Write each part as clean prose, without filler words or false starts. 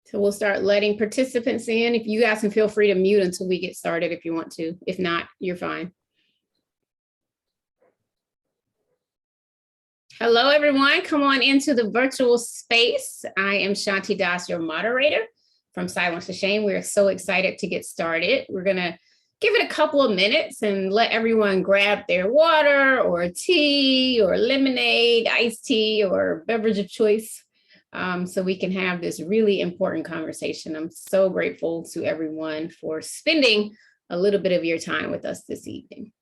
So we'll start letting participants in. If you guys can feel free to mute until we get started if you want to. If not, you're fine. Hello, everyone. Come on into the virtual space. I am Shanti Das, your moderator from Silence to Shame. We're so excited to get started. We're going to give it a couple of minutes and let everyone grab their water or tea or lemonade, iced tea, or beverage of choice so we can have this really important conversation. I'm so grateful to everyone for spending a little bit of your time with us this evening.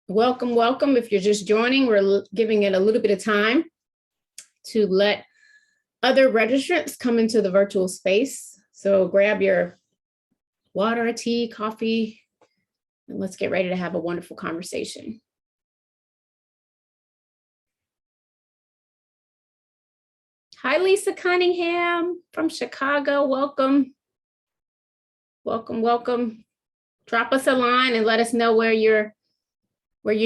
Welcome, welcome. If you're just joining, we're giving it a little bit of time to let other registrants come into the virtual space. So grab your water, tea, coffee, and let's get ready to have a wonderful conversation. Hi, Lisa Cunningham from Chicago. Welcome. Welcome, welcome. Drop us a line and let us know where you're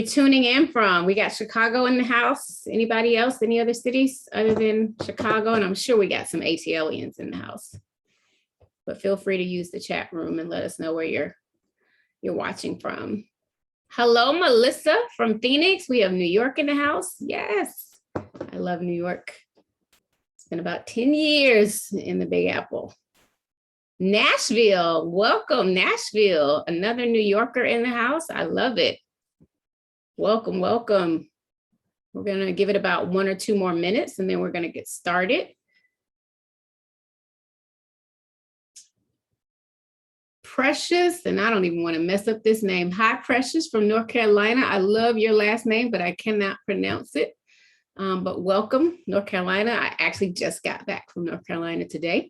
tuning in from. We got Chicago in the house. Anybody else? Any other cities other than Chicago? And I'm sure we got some ATLians in the house. But feel free to use the chat room and let us know where you're watching from. Hello, Melissa from Phoenix. We have New York in the house. Yes, I love New York. It's been about 10 years in the Big Apple. Nashville, welcome, Nashville. Another New Yorker in the house. I love it. Welcome, welcome. We're going to give it about 1 or 2 more minutes and then we're going to get started. Precious, and I don't even want to mess up this name. Hi, Precious from North Carolina. I love your last name, but I cannot pronounce it. But welcome, North Carolina. I actually just got back from North Carolina today.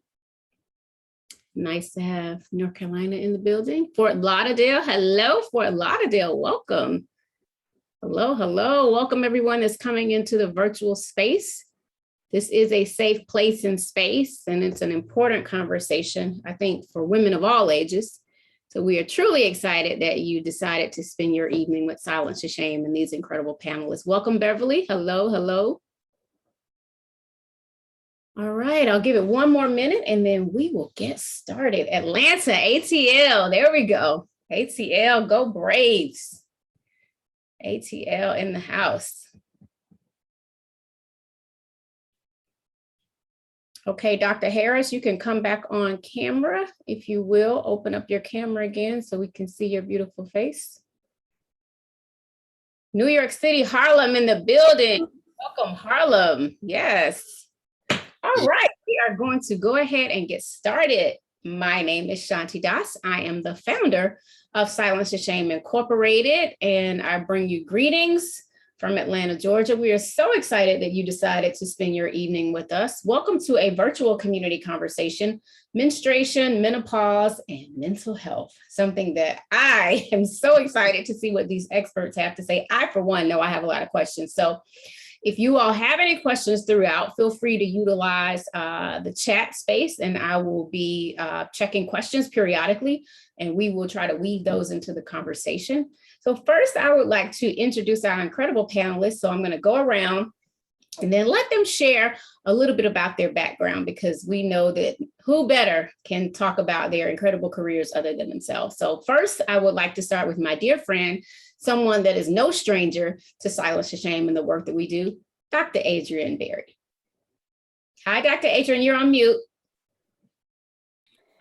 Nice to have North Carolina in the building. Fort Lauderdale, hello, Fort Lauderdale, welcome. Hello, hello. Welcome everyone that's coming into the virtual space. This is a safe place and space, and it's an important conversation, I think, for women of all ages. So we are truly excited that you decided to spend your evening with Silence to Shame and these incredible panelists. Welcome, Beverly. Hello, hello. All right, I'll give it 1 more minute and then we will get started. Atlanta, ATL, there we go. ATL, go Braves. ATL in the house. Okay, Dr. Harris, you can come back on camera, if you will. Open up your camera again so we can see your beautiful face. New York City, Harlem in the building. Welcome, Harlem. Yes. All right, we are going to go ahead and get started. My name is Shanti Das. I am the founder of Silence to Shame Incorporated, and I bring you greetings from Atlanta, Georgia. We are so excited that you decided to spend your evening with us. Welcome to a virtual community conversation, menstruation, menopause, and mental health, something that I am so excited to see what these experts have to say. I, for one, know I have a lot of questions. So if you all have any questions throughout, feel free to utilize the chat space and I will be checking questions periodically and we will try to weave those into the conversation. So first, I would like to introduce our incredible panelists. So I'm going to go around and then let them share a little bit about their background because we know that who better can talk about their incredible careers other than themselves. So first, I would like to start with my dear friend, someone that is no stranger to Silence to Shame and the work that we do, Dr. Adrienne Berry. Hi, Dr. Adrienne, you're on mute.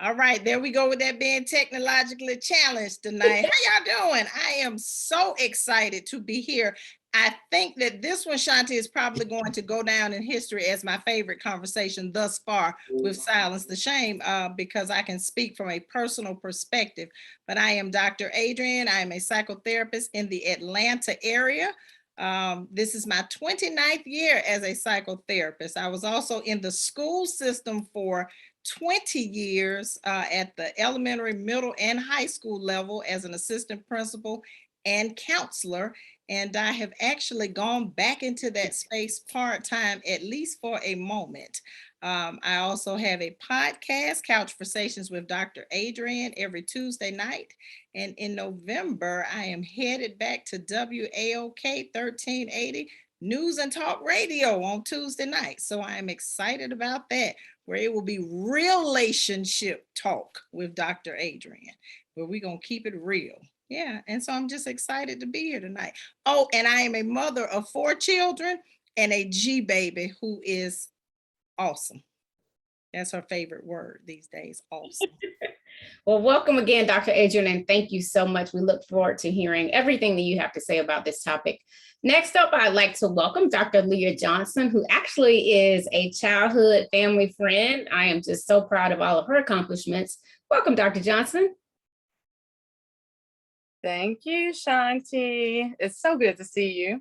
All right, there we go with that being technologically challenged tonight. How y'all doing? I am so excited to be here I think that this one, Shanti, is probably going to go down in history as my favorite conversation thus far with Silence the Shame, because I can speak from a personal perspective. But I am Dr. Adrienne. I am a psychotherapist in the Atlanta area. This is my 29th year as a psychotherapist. I was also in the school system for 20 years at the elementary, middle, and high school level as an assistant principal and counselor. And I have actually gone back into that space part-time, at least for a moment. I also have a podcast, Couch Conversations with Dr. Adrienne, every Tuesday night. And in November, I am headed back to WAOK 1380 News and Talk Radio on Tuesday night. So I am excited about that, where it will be relationship talk with Dr. Adrienne, where we're going to keep it real. Yeah, and so I'm just excited to be here tonight. Oh, and I am a mother of 4 children and a G baby who is awesome. That's her favorite word these days, awesome. Well, welcome again, Dr. Adrienne, and thank you so much. We look forward to hearing everything that you have to say about this topic. Next up, I'd like to welcome Dr. Leah Johnson, who actually is a childhood family friend. I am just so proud of all of her accomplishments. Welcome, Dr. Johnson. Thank you, Shanti. It's so good to see you.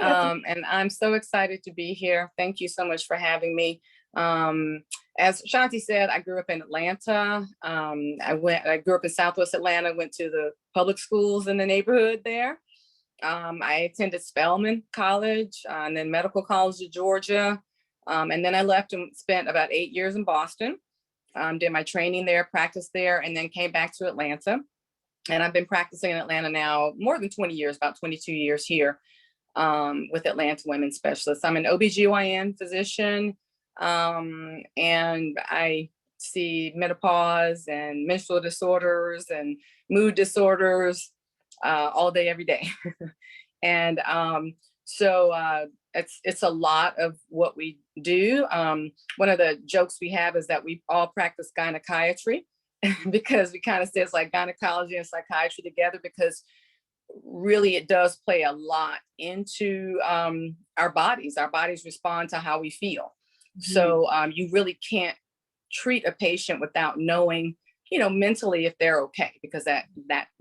And I'm so excited to be here. Thank you so much for having me. As Shanti said, I grew up in Atlanta. I grew up in Southwest Atlanta, went to the public schools in the neighborhood there. I attended Spelman College and then Medical College of Georgia. And then I left and spent about 8 years in Boston. Did my training there, practiced there, and then came back to Atlanta. And I've been practicing in Atlanta now more than 20 years, about 22 years here with Atlanta Women's Specialists. I'm an OBGYN physician, and I see menopause and menstrual disorders and mood disorders all day, every day. And so it's a lot of what we do. One of the jokes we have is that we all practice gynecology, because we kind of say it's like gynecology and psychiatry together, because really it does play a lot into our bodies. Our bodies respond to how we feel. Mm-hmm. So you really can't treat a patient without knowing, mentally if they're okay, because that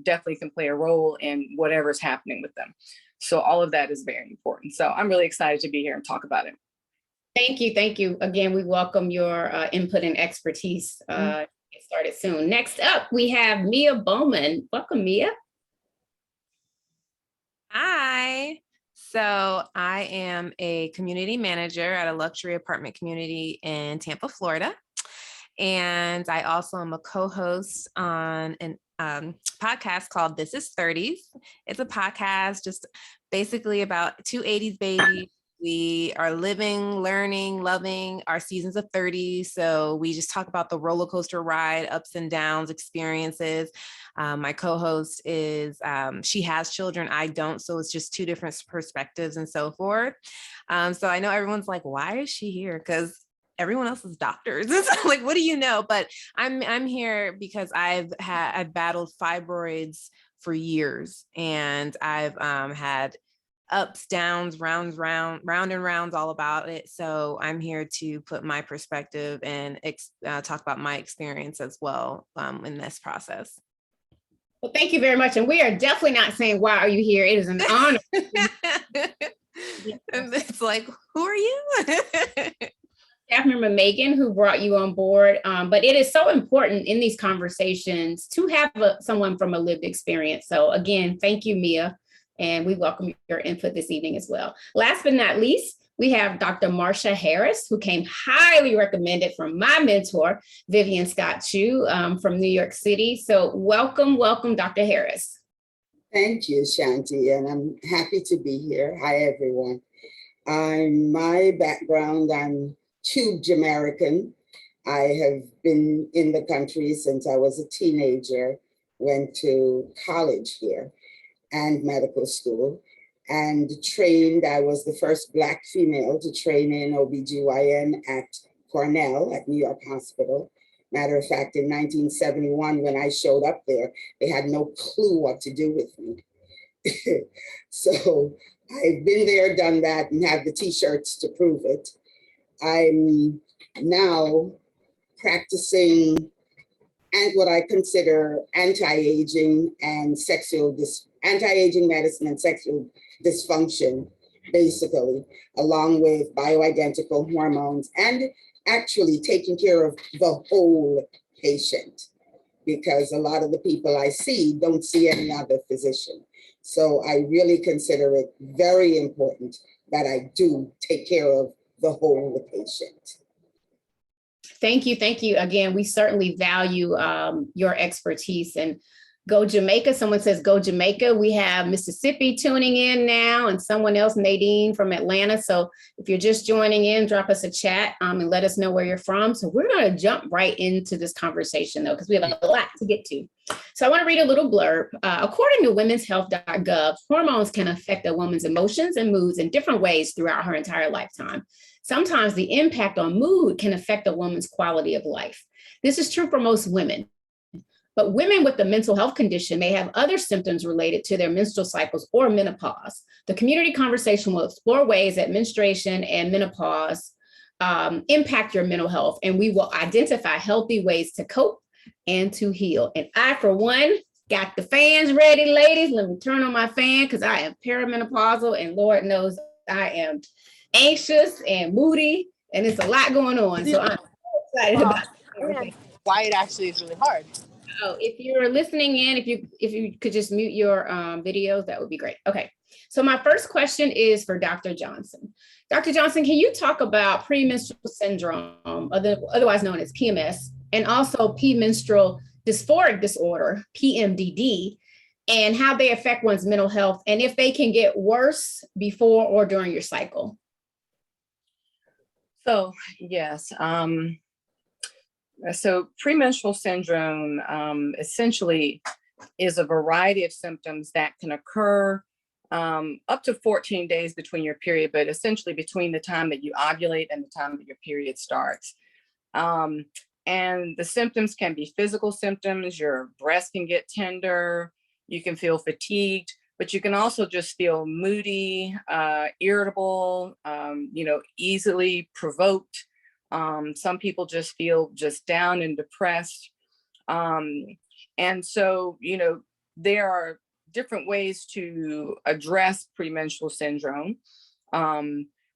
definitely can play a role in whatever's happening with them. So all of that is very important. So I'm really excited to be here and talk about it. Thank you. Thank you. Again, we welcome your input and expertise. Get started soon. Next up, we have Mia Bowman. Welcome, Mia. Hi. So I am a community manager at a luxury apartment community in Tampa, Florida. And I also am a co-host on an podcast called This is 30s. It's a podcast just basically about 2 80s babies. We are living, learning, loving our seasons of 30. So we just talk about the roller coaster ride, ups and downs, experiences. My co-host is, she has children, I don't. So it's just 2 different perspectives and so forth. So I know everyone's like, why is she here? Because everyone else is doctors. It's like, what do you know? But I'm here because I've battled fibroids for years, and I've had ups, downs, round and rounds, all about it. So I'm here to put my perspective and talk about my experience as well in this process. Well, thank you very much. And we are definitely not saying, why are you here? It is an honor. And it's like, who are you? Staff member Megan, who brought you on board. But it is so important in these conversations to have someone from a lived experience. So again, thank you, Mia. And we welcome your input this evening as well. Last but not least, we have Dr. Marcia Harris, who came highly recommended from my mentor, Vivian Scott Chu from New York City. So welcome, Dr. Harris. Thank you, Shanti, and I'm happy to be here. Hi, everyone. My background, I'm Tube Jamaican. I have been in the country since I was a teenager, went to college here and medical school, and trained. I was the first Black female to train in OBGYN at Cornell at New York Hospital. Matter of fact, in 1971, when I showed up there, they had no clue what to do with me. So I've been there, done that, and have the t-shirts to prove it. I'm now practicing and what I consider anti-aging and anti-aging medicine and sexual dysfunction, basically, along with bioidentical hormones and actually taking care of the whole patient, because a lot of the people I see don't see any other physician. So I really consider it very important that I do take care of the whole patient. Thank you. Thank you. Again, we certainly value your expertise. And go Jamaica. Someone says go Jamaica. We have Mississippi tuning in now, and someone else, Nadine from Atlanta. So if you're just joining in, drop us a chat and let us know where you're from. So we're going to jump right into this conversation, though, because we have a lot to get to. So I want to read a little blurb. According to womenshealth.gov, hormones can affect a woman's emotions and moods in different ways throughout her entire lifetime. Sometimes the impact on mood can affect a woman's quality of life. This is true for most women. But women with a mental health condition may have other symptoms related to their menstrual cycles or menopause. The community conversation will explore ways that menstruation and menopause impact your mental health, and we will identify healthy ways to cope and to heal. And I, for one, got the fans ready, ladies. Let me turn on my fan because I am perimenopausal, and Lord knows I am anxious and moody, and it's a lot going on. So I'm so excited about it. Why it actually is really hard. Oh, if you're listening in, if you could just mute your videos, that would be great. Okay. So my first question is for Dr. Johnson. Dr. Johnson, can you talk about premenstrual syndrome, otherwise known as PMS, and also premenstrual dysphoric disorder, PMDD, and how they affect one's mental health, and if they can get worse before or during your cycle? So, yes. So premenstrual syndrome essentially is a variety of symptoms that can occur up to 14 days between your period, but essentially between the time that you ovulate and the time that your period starts. And the symptoms can be physical symptoms. Your breast can get tender, you can feel fatigued, but you can also just feel moody, irritable, easily provoked. Some people just feel just down and depressed. And so, there are different ways to address premenstrual syndrome.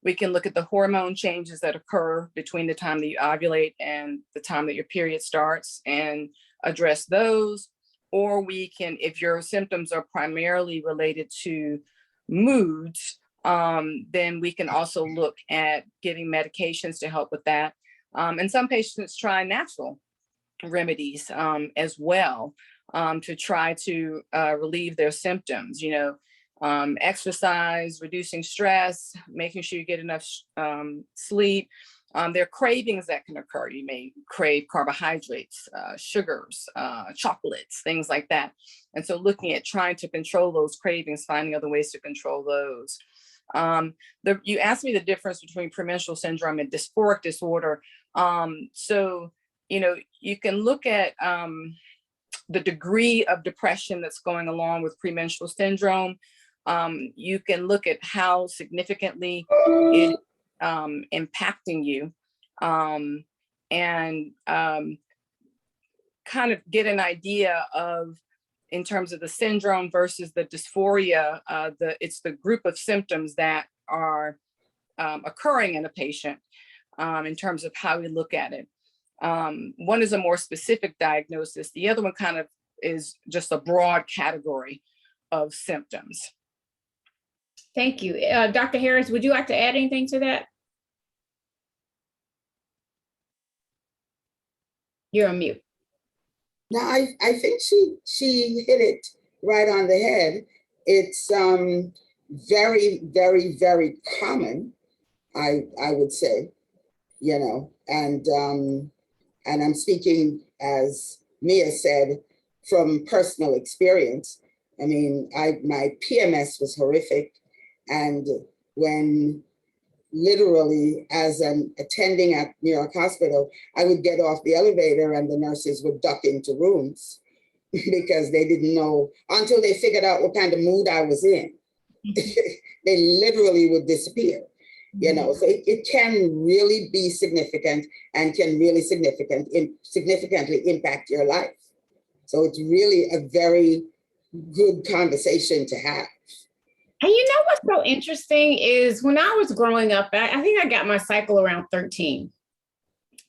We can look at the hormone changes that occur between the time that you ovulate and the time that your period starts and address those. Or we can, if your symptoms are primarily related to moods, then we can also look at giving medications to help with that. And some patients try natural remedies as well to try to relieve their symptoms, exercise, reducing stress, making sure you get enough sleep. There are cravings that can occur. You may crave carbohydrates, sugars, chocolates, things like that. And so looking at trying to control those cravings, finding other ways to control those. You asked me the difference between premenstrual syndrome and dysphoric disorder. So, you can look at the degree of depression that's going along with premenstrual syndrome. You can look at how significantly it impacting you, and kind of get an idea of, in terms of the syndrome versus the dysphoria, it's the group of symptoms that are occurring in a patient in terms of how we look at it. One is a more specific diagnosis. The other one kind of is just a broad category of symptoms. Thank you. Dr. Harris, would you like to add anything to that? You're on mute. No, I think she hit it right on the head. It's very, very, very common, I would say, and I'm speaking, as Mia said, from personal experience. I mean, my PMS was horrific, and when literally, as an attending at New York Hospital, I would get off the elevator and the nurses would duck into rooms because they didn't know, until they figured out what kind of mood I was in. they literally would disappear. You know, so it can really be significant and can really significantly impact your life. So it's really a very good conversation to have. And you know what's so interesting is when I was growing up, I think I got my cycle around 13.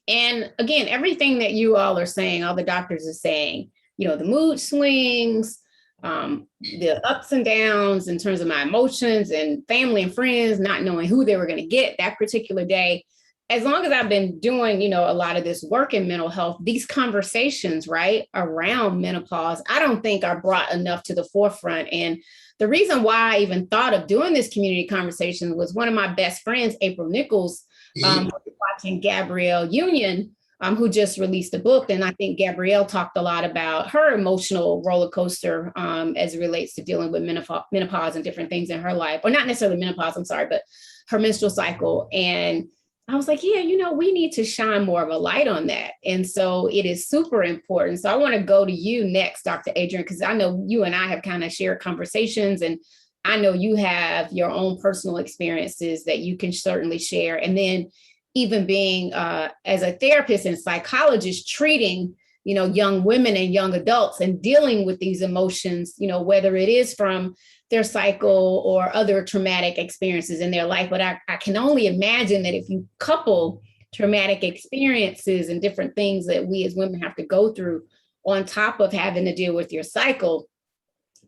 And again, everything that you all are saying, all the doctors are saying, you know, the mood swings, the ups and downs in terms of my emotions and family and friends, not knowing who they were going to get that particular day. As long as I've been doing, you know, a lot of this work in mental health, these conversations, right, around menopause, I don't think are brought enough to the forefront. And the reason why I even thought of doing this community conversation was one of my best friends, April Nichols, was watching Gabrielle Union, who just released a book. And I think Gabrielle talked a lot about her emotional roller coaster as it relates to dealing with menopause and different things in her life, or not necessarily menopause, I'm sorry, but her menstrual cycle. And I was like, yeah, you know, we need to shine more of a light on that. And so it is super important. So I want to go to you next, Dr. Adrian, because I know you and I have kind of shared conversations, and I know you have your own personal experiences that you can certainly share. And then even being as a therapist and psychologist treating, you know, young women and young adults and dealing with these emotions, you know, whether it is from their cycle or other traumatic experiences in their life. But I can only imagine that if you couple traumatic experiences and different things that we as women have to go through on top of having to deal with your cycle,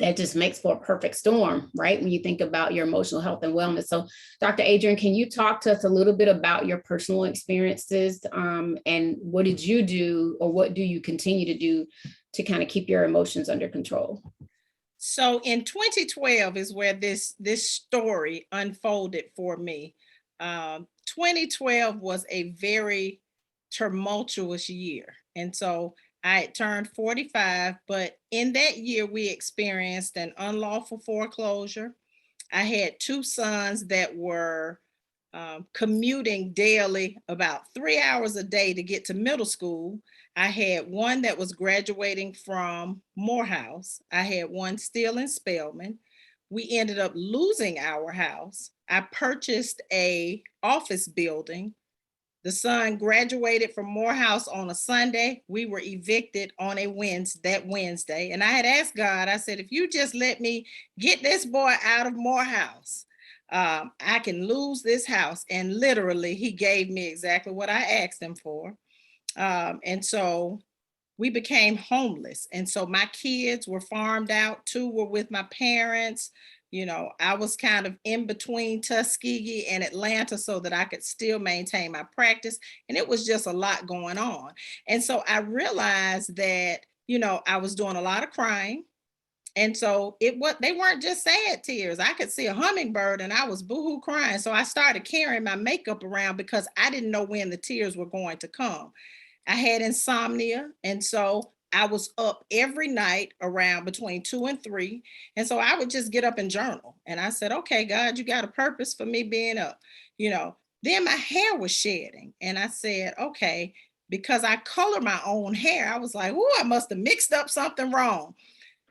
that just makes for a perfect storm, right? When you think about your emotional health and wellness. So Dr. Adrian, can you talk to us a little bit about your personal experiences and what did you do, or what do you continue to do to kind of keep your emotions under control? So in 2012 is where this story unfolded for me. 2012 was a very tumultuous year. And so I had turned 45, but in that year we experienced an unlawful foreclosure. I had two sons that were commuting daily about 3 hours a day to get to middle school. I had one that was graduating from Morehouse. I had one still in Spelman. We ended up losing our house. I purchased an office building. The son graduated from Morehouse on a Sunday. We were evicted on a Wednesday. And I had asked God, I said, if you just let me get this boy out of Morehouse, I can lose this house. And literally, he gave me exactly what I asked him for. And so we became homeless. And so my kids were farmed out. 2 were with my parents. You know, I was kind of in between Tuskegee and Atlanta so that I could still maintain my practice. And it was just a lot going on. And so I realized that, you know, I was doing a lot of crying. And so they weren't just sad tears. I could see a hummingbird and I was boohoo crying. So I started carrying my makeup around because I didn't know when the tears were going to come. I had insomnia. And so I was up every night around between 2 and 3. And so I would just get up and journal. And I said, okay, God, you got a purpose for me being up. You know, then my hair was shedding. And I said, okay, because I color my own hair, I was like, oh, I must have mixed up something wrong.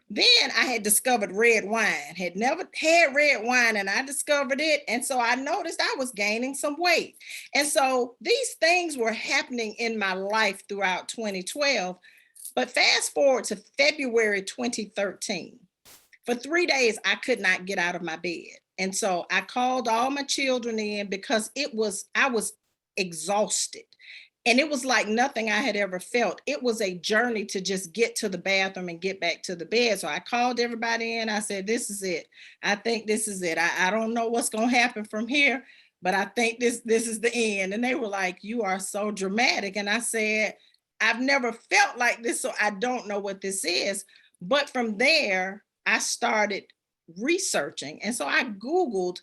Then I had discovered red wine, had never had red wine, and I discovered it. And so I noticed I was gaining some weight. And so these things were happening in my life throughout 2012. But fast forward to February 2013. For 3 days, I could not get out of my bed. And so I called all my children in because I was exhausted. And it was like nothing I had ever felt. It was a journey to just get to the bathroom and get back to the bed. So I called everybody in. I said, this is it. I think this is it. I don't know what's going to happen from here, but I think this is the end. And they were like, you are so dramatic. And I said, I've never felt like this, so I don't know what this is. But from there, I started researching. And so I Googled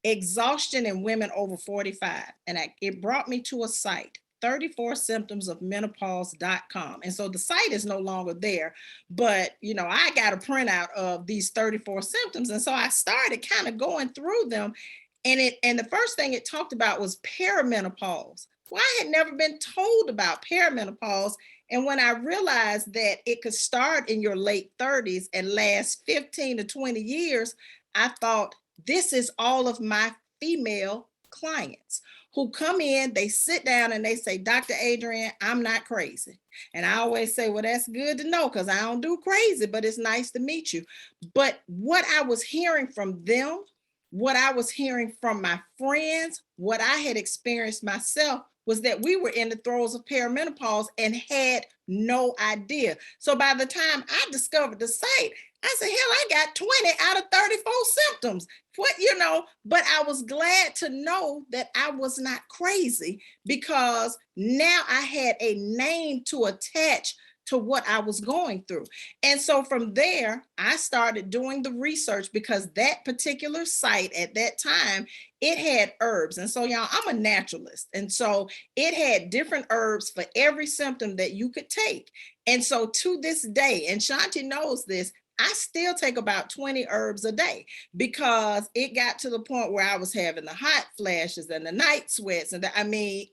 exhaustion in women over 45. And it brought me to a site, 34 symptoms of menopause.com. And so the site is no longer there, but you know, I got a printout of these 34 symptoms. And so I started kind of going through them. And the first thing it talked about was perimenopause. Well, I had never been told about perimenopause. And when I realized that it could start in your late 30s and last 15 to 20 years, I thought, this is all of my female clients who come in, they sit down and they say, Dr. Adrienne, I'm not crazy. And I always say, well, that's good to know because I don't do crazy, but it's nice to meet you. But what I was hearing from them, what I was hearing from my friends, what I had experienced myself was that we were in the throes of perimenopause and had no idea. So by the time I discovered the site, I said, hell, I got 20 out of 34 symptoms. What, but I was glad to know that I was not crazy because now I had a name to attach to what I was going through. And so from there, I started doing the research because that particular site at that time, it had herbs. And so, y'all, I'm a naturalist. And so it had different herbs for every symptom that you could take. And so to this day, and Shanti knows this, I still take about 20 herbs a day because it got to the point where I was having the hot flashes and the night sweats. And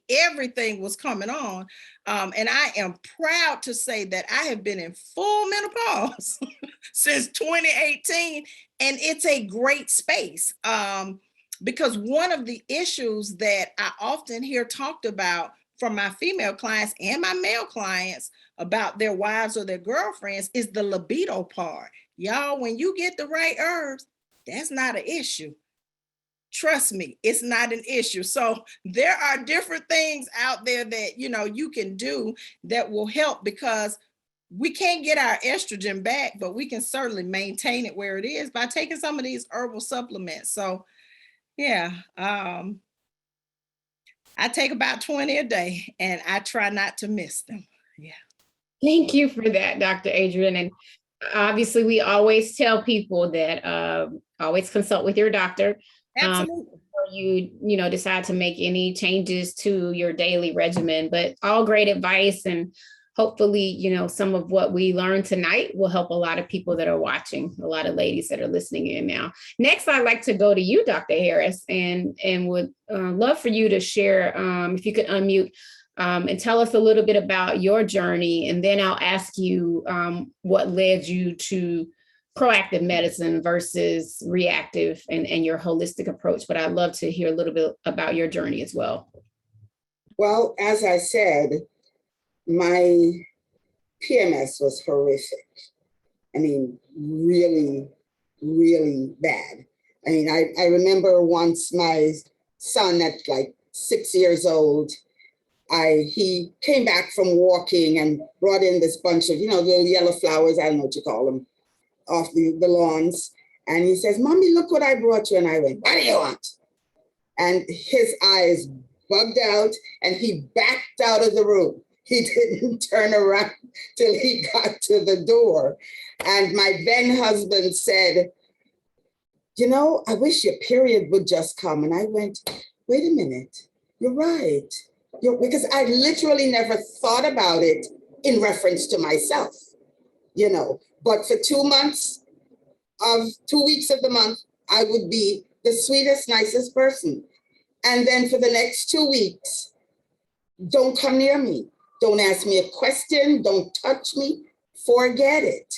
everything was coming on. And I am proud to say that I have been in full menopause since 2018. And it's a great space because one of the issues that I often hear talked about from my female clients and my male clients about their wives or their girlfriends is the libido part. Y'all, when you get the right herbs, that's not an issue. Trust me, it's not an issue. So there are different things out there that, you can do that will help because we can't get our estrogen back, but we can certainly maintain it where it is by taking some of these herbal supplements. So yeah, I take about 20 a day and I try not to miss them. Yeah. Thank you for that, Dr. Adrienne. And obviously, we always tell people that always consult with your doctor. Absolutely. Before you decide to make any changes to your daily regimen. But all great advice, and hopefully, some of what we learned tonight will help a lot of people that are watching, a lot of ladies that are listening in now. Next, I'd like to go to you, Dr. Harris, and would love for you to share, if you could unmute, and tell us a little bit about your journey. And then I'll ask you what led you to proactive medicine versus reactive and your holistic approach. But I'd love to hear a little bit about your journey as well. Well, as I said, my PMS was horrific. I mean, really, really bad. I mean, I remember once my son at like 6 years old, he came back from walking and brought in this bunch of, little yellow flowers, I don't know what you call them, off the lawns. And he says, Mommy, look what I brought you. And I went, what do you want? And his eyes bugged out and he backed out of the room. He didn't turn around till he got to the door. And my then husband said, I wish your period would just come. And I went, wait a minute, you're right. Because I literally never thought about it in reference to myself, But for 2 months of 2 weeks of the month, I would be the sweetest, nicest person. And then for the next 2 weeks, don't come near me. Don't ask me a question. Don't touch me. Forget it.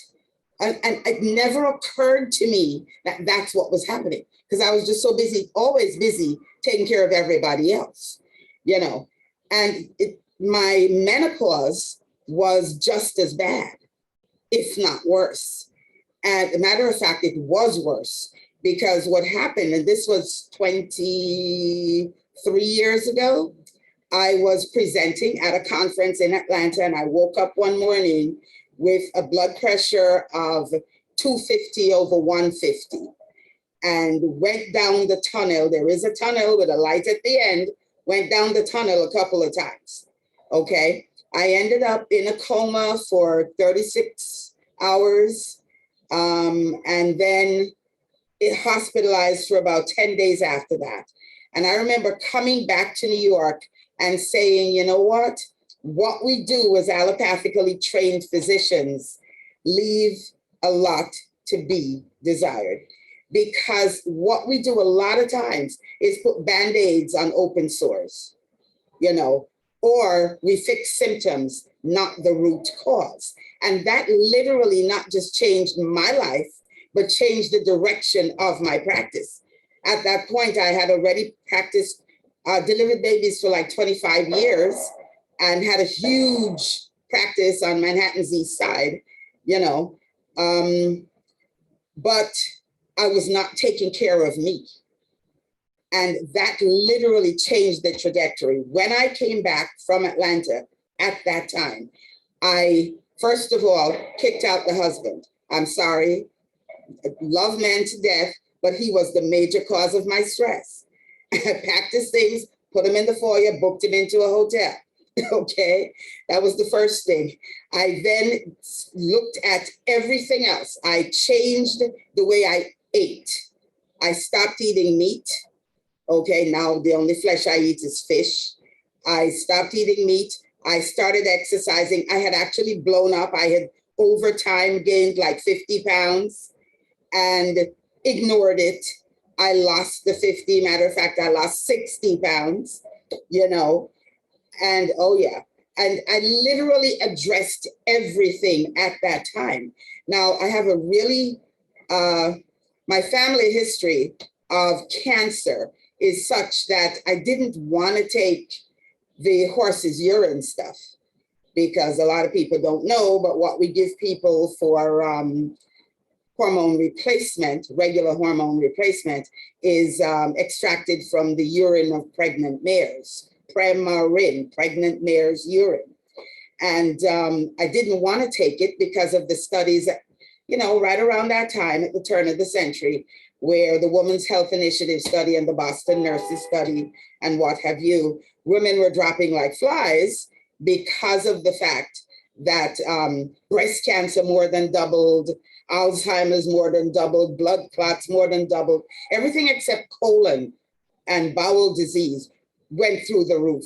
And it never occurred to me that that's what was happening because I was just so busy, always busy taking care of everybody else, And my menopause was just as bad, if not worse. And as a matter of fact, it was worse because what happened, and this was 23 years ago, I was presenting at a conference in Atlanta and I woke up one morning with a blood pressure of 250 over 150 and went down the tunnel. There is a tunnel with a light at the end, went down the tunnel a couple of times, okay? I ended up in a coma for 36 hours and then hospitalized for about 10 days after that. And I remember coming back to New York and saying, you know what we do as allopathically trained physicians leave a lot to be desired. Because what we do a lot of times is put Band-Aids on open sores, or we fix symptoms, not the root cause. And that literally not just changed my life, but changed the direction of my practice. At that point, I had already practiced, delivered babies for like 25 years and had a huge practice on Manhattan's East Side, you know. But I was not taking care of me. And that literally changed the trajectory. When I came back from Atlanta at that time, I, first of all, kicked out the husband. I'm sorry, love man to death, but he was the major cause of my stress. I packed his things, put him in the foyer, booked him into a hotel. Okay, that was the first thing. I then looked at everything else. I changed the way I ate. I stopped eating meat. Okay, now the only flesh I eat is fish. I stopped eating meat. I started exercising. I had actually blown up. I had over time gained like 50 pounds and ignored it. I lost the 50. Matter of fact, I lost 60 pounds, you know, and oh yeah. And I literally addressed everything at that time. Now I have a really, my family history of cancer is such that I didn't want to take the horse's urine stuff because a lot of people don't know, but what we give people for hormone replacement, regular hormone replacement, is extracted from the urine of pregnant mares, Premarin, pregnant mare's urine. And I didn't want to take it because of the studies, you know, right around that time at the turn of the century, where the Women's Health Initiative study and the Boston Nurses study and what have you, women were dropping like flies because of the fact that breast cancer more than doubled, Alzheimer's more than doubled, blood clots more than doubled, everything except colon and bowel disease went through the roof,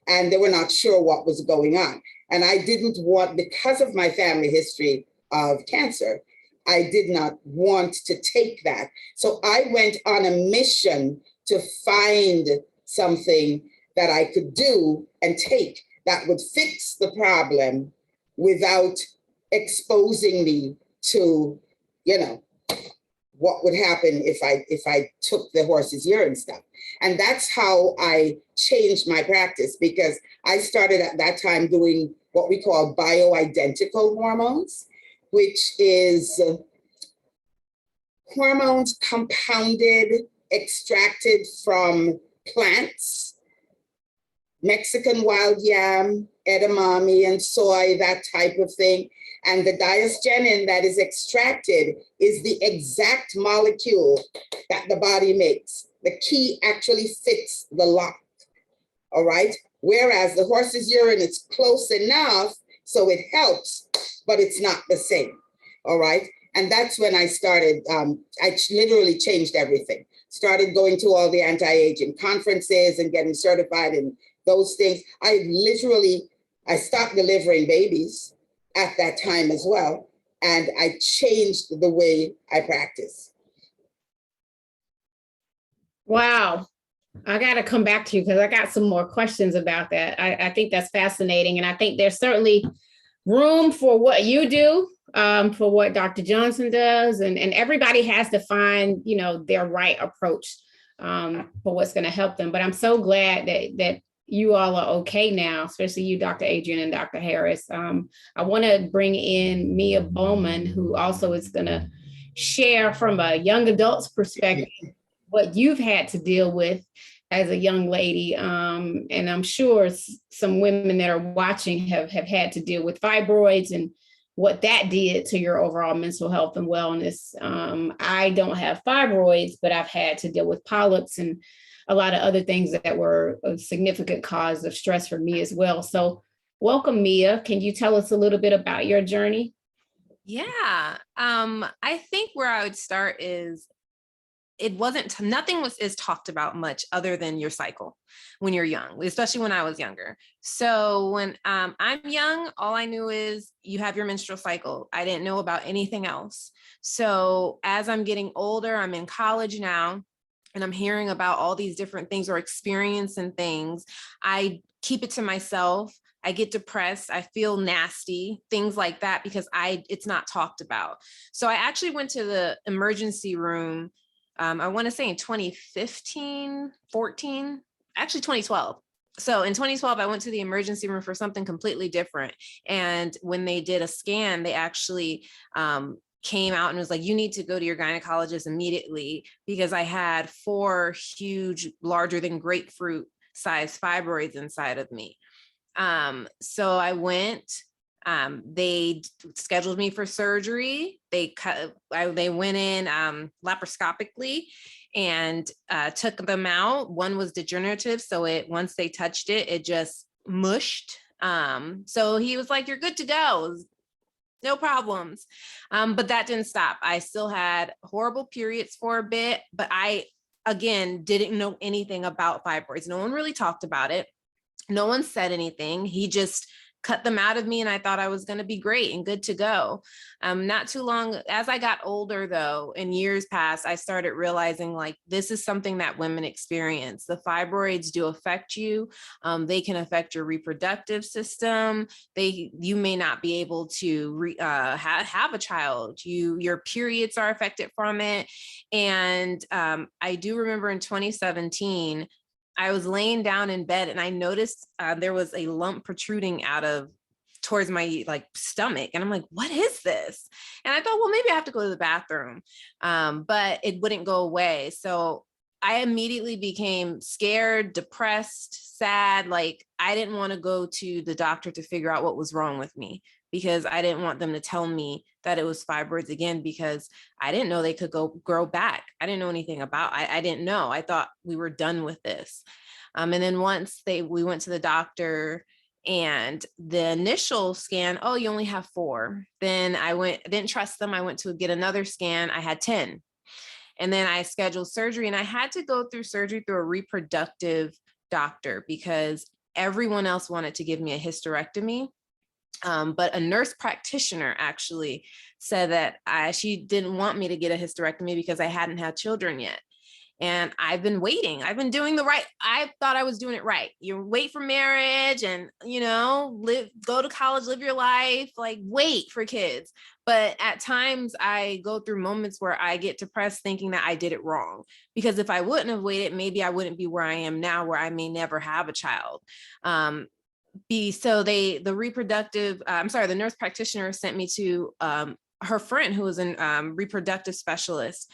and they were not sure what was going on. And I didn't want, because of my family history of cancer, I did not want to take that. So I went on a mission to find something that I could do and take that would fix the problem without exposing me to, you know, what would happen if I took the horse's urine stuff. And that's how I changed my practice, because I started at that time doing what we call bioidentical hormones, which is hormones compounded, extracted from plants, Mexican wild yam, edamame, and soy, that type of thing. And the diasgenin that is extracted is the exact molecule that the body makes. The key actually fits the lock, all right? Whereas the horse's urine is close enough, so it helps, but it's not the same, all right? And that's when I started, I literally changed everything. Started going to all the anti-aging conferences and getting certified in those things. I stopped delivering babies at that time as well. And I changed the way I practice. Wow. I got to come back to you because I got some more questions about that. I think that's fascinating. And I think there's certainly room for what you do, for what Dr. Johnson does. And everybody has to find, you know, their right approach for what's going to help them. But I'm so glad that you all are okay now, especially you, Dr. Adrian and Dr. Harris. I want to bring in Mia Bowman, who also is going to share from a young adult's perspective what you've had to deal with as a young lady. And I'm sure some women that are watching have had to deal with fibroids and what that did to your overall mental health and wellness. I don't have fibroids, but I've had to deal with polyps and a lot of other things that were a significant cause of stress for me as well. So welcome, Mia. Can you tell us a little bit about your journey? Yeah, I think where I would start is nothing is talked about much other than your cycle when you're young, especially when I was younger. So when I'm young, all I knew is you have your menstrual cycle. I didn't know about anything else. So as I'm getting older, I'm in college now, and I'm hearing about all these different things or experiencing things. I keep it to myself. I get depressed. I feel nasty, things like that, because it's not talked about. So I actually went to the emergency room I want to say in 2015, 14, actually 2012. So in 2012, I went to the emergency room for something completely different. And when they did a scan, they actually came out and was like, you need to go to your gynecologist immediately, because I had 4 huge, larger than grapefruit sized fibroids inside of me. So I went, they scheduled me for surgery. They went in laparoscopically and took them out. One was degenerative. So once they touched it, it just mushed. So he was like, you're good to go. No problems. But that didn't stop. I still had horrible periods for a bit, but I, again, didn't know anything about fibroids. No one really talked about it. No one said anything. He just cut them out of me, and I thought I was going to be great and good to go. Not too long, as I got older though, and years passed, I started realizing like, this is something that women experience. The fibroids do affect you. They can affect your reproductive system. You may not be able to have a child. Your periods are affected from it. And I do remember in 2017, I was laying down in bed and I noticed there was a lump protruding towards my like stomach. And I'm like, what is this? And I thought, well, maybe I have to go to the bathroom, but it wouldn't go away. So I immediately became scared, depressed, sad. Like I didn't want to go to the doctor to figure out what was wrong with me, because I didn't want them to tell me that it was fibroids again, because I didn't know they could grow back. I didn't know anything about, I didn't know. I thought we were done with this. And then once we went to the doctor, and the initial scan, oh, you only have 4. Then I didn't trust them. I went to get another scan. I had 10. And then I scheduled surgery, and I had to go through surgery through a reproductive doctor because everyone else wanted to give me a hysterectomy. But a nurse practitioner actually said that she didn't want me to get a hysterectomy because I hadn't had children yet. And I've been waiting. I've been doing I thought I was doing it right. You wait for marriage and, go to college, live your life, like wait for kids. But at times I go through moments where I get depressed thinking that I did it wrong, because if I wouldn't have waited, maybe I wouldn't be where I am now, where I may never have a child. The nurse practitioner sent me to her friend who was a reproductive specialist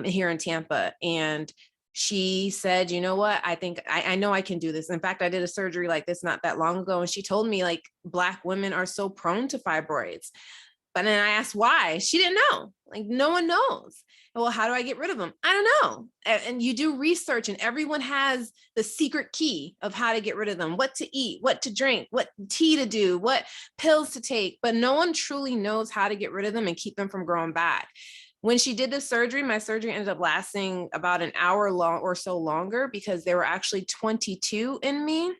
here in Tampa. And she said, you know what, I think I know I can do this. In fact, I did a surgery like this not that long ago. And she told me like Black women are so prone to fibroids. But then I asked why. She didn't know. Like no one knows. Well, how do I get rid of them? I don't know. And you do research, and everyone has the secret key of how to get rid of them, what to eat, what to drink, what tea to do, what pills to take, but no one truly knows how to get rid of them and keep them from growing back. When she did the surgery, my surgery ended up lasting about an hour long or so longer, because there were actually 22 in me,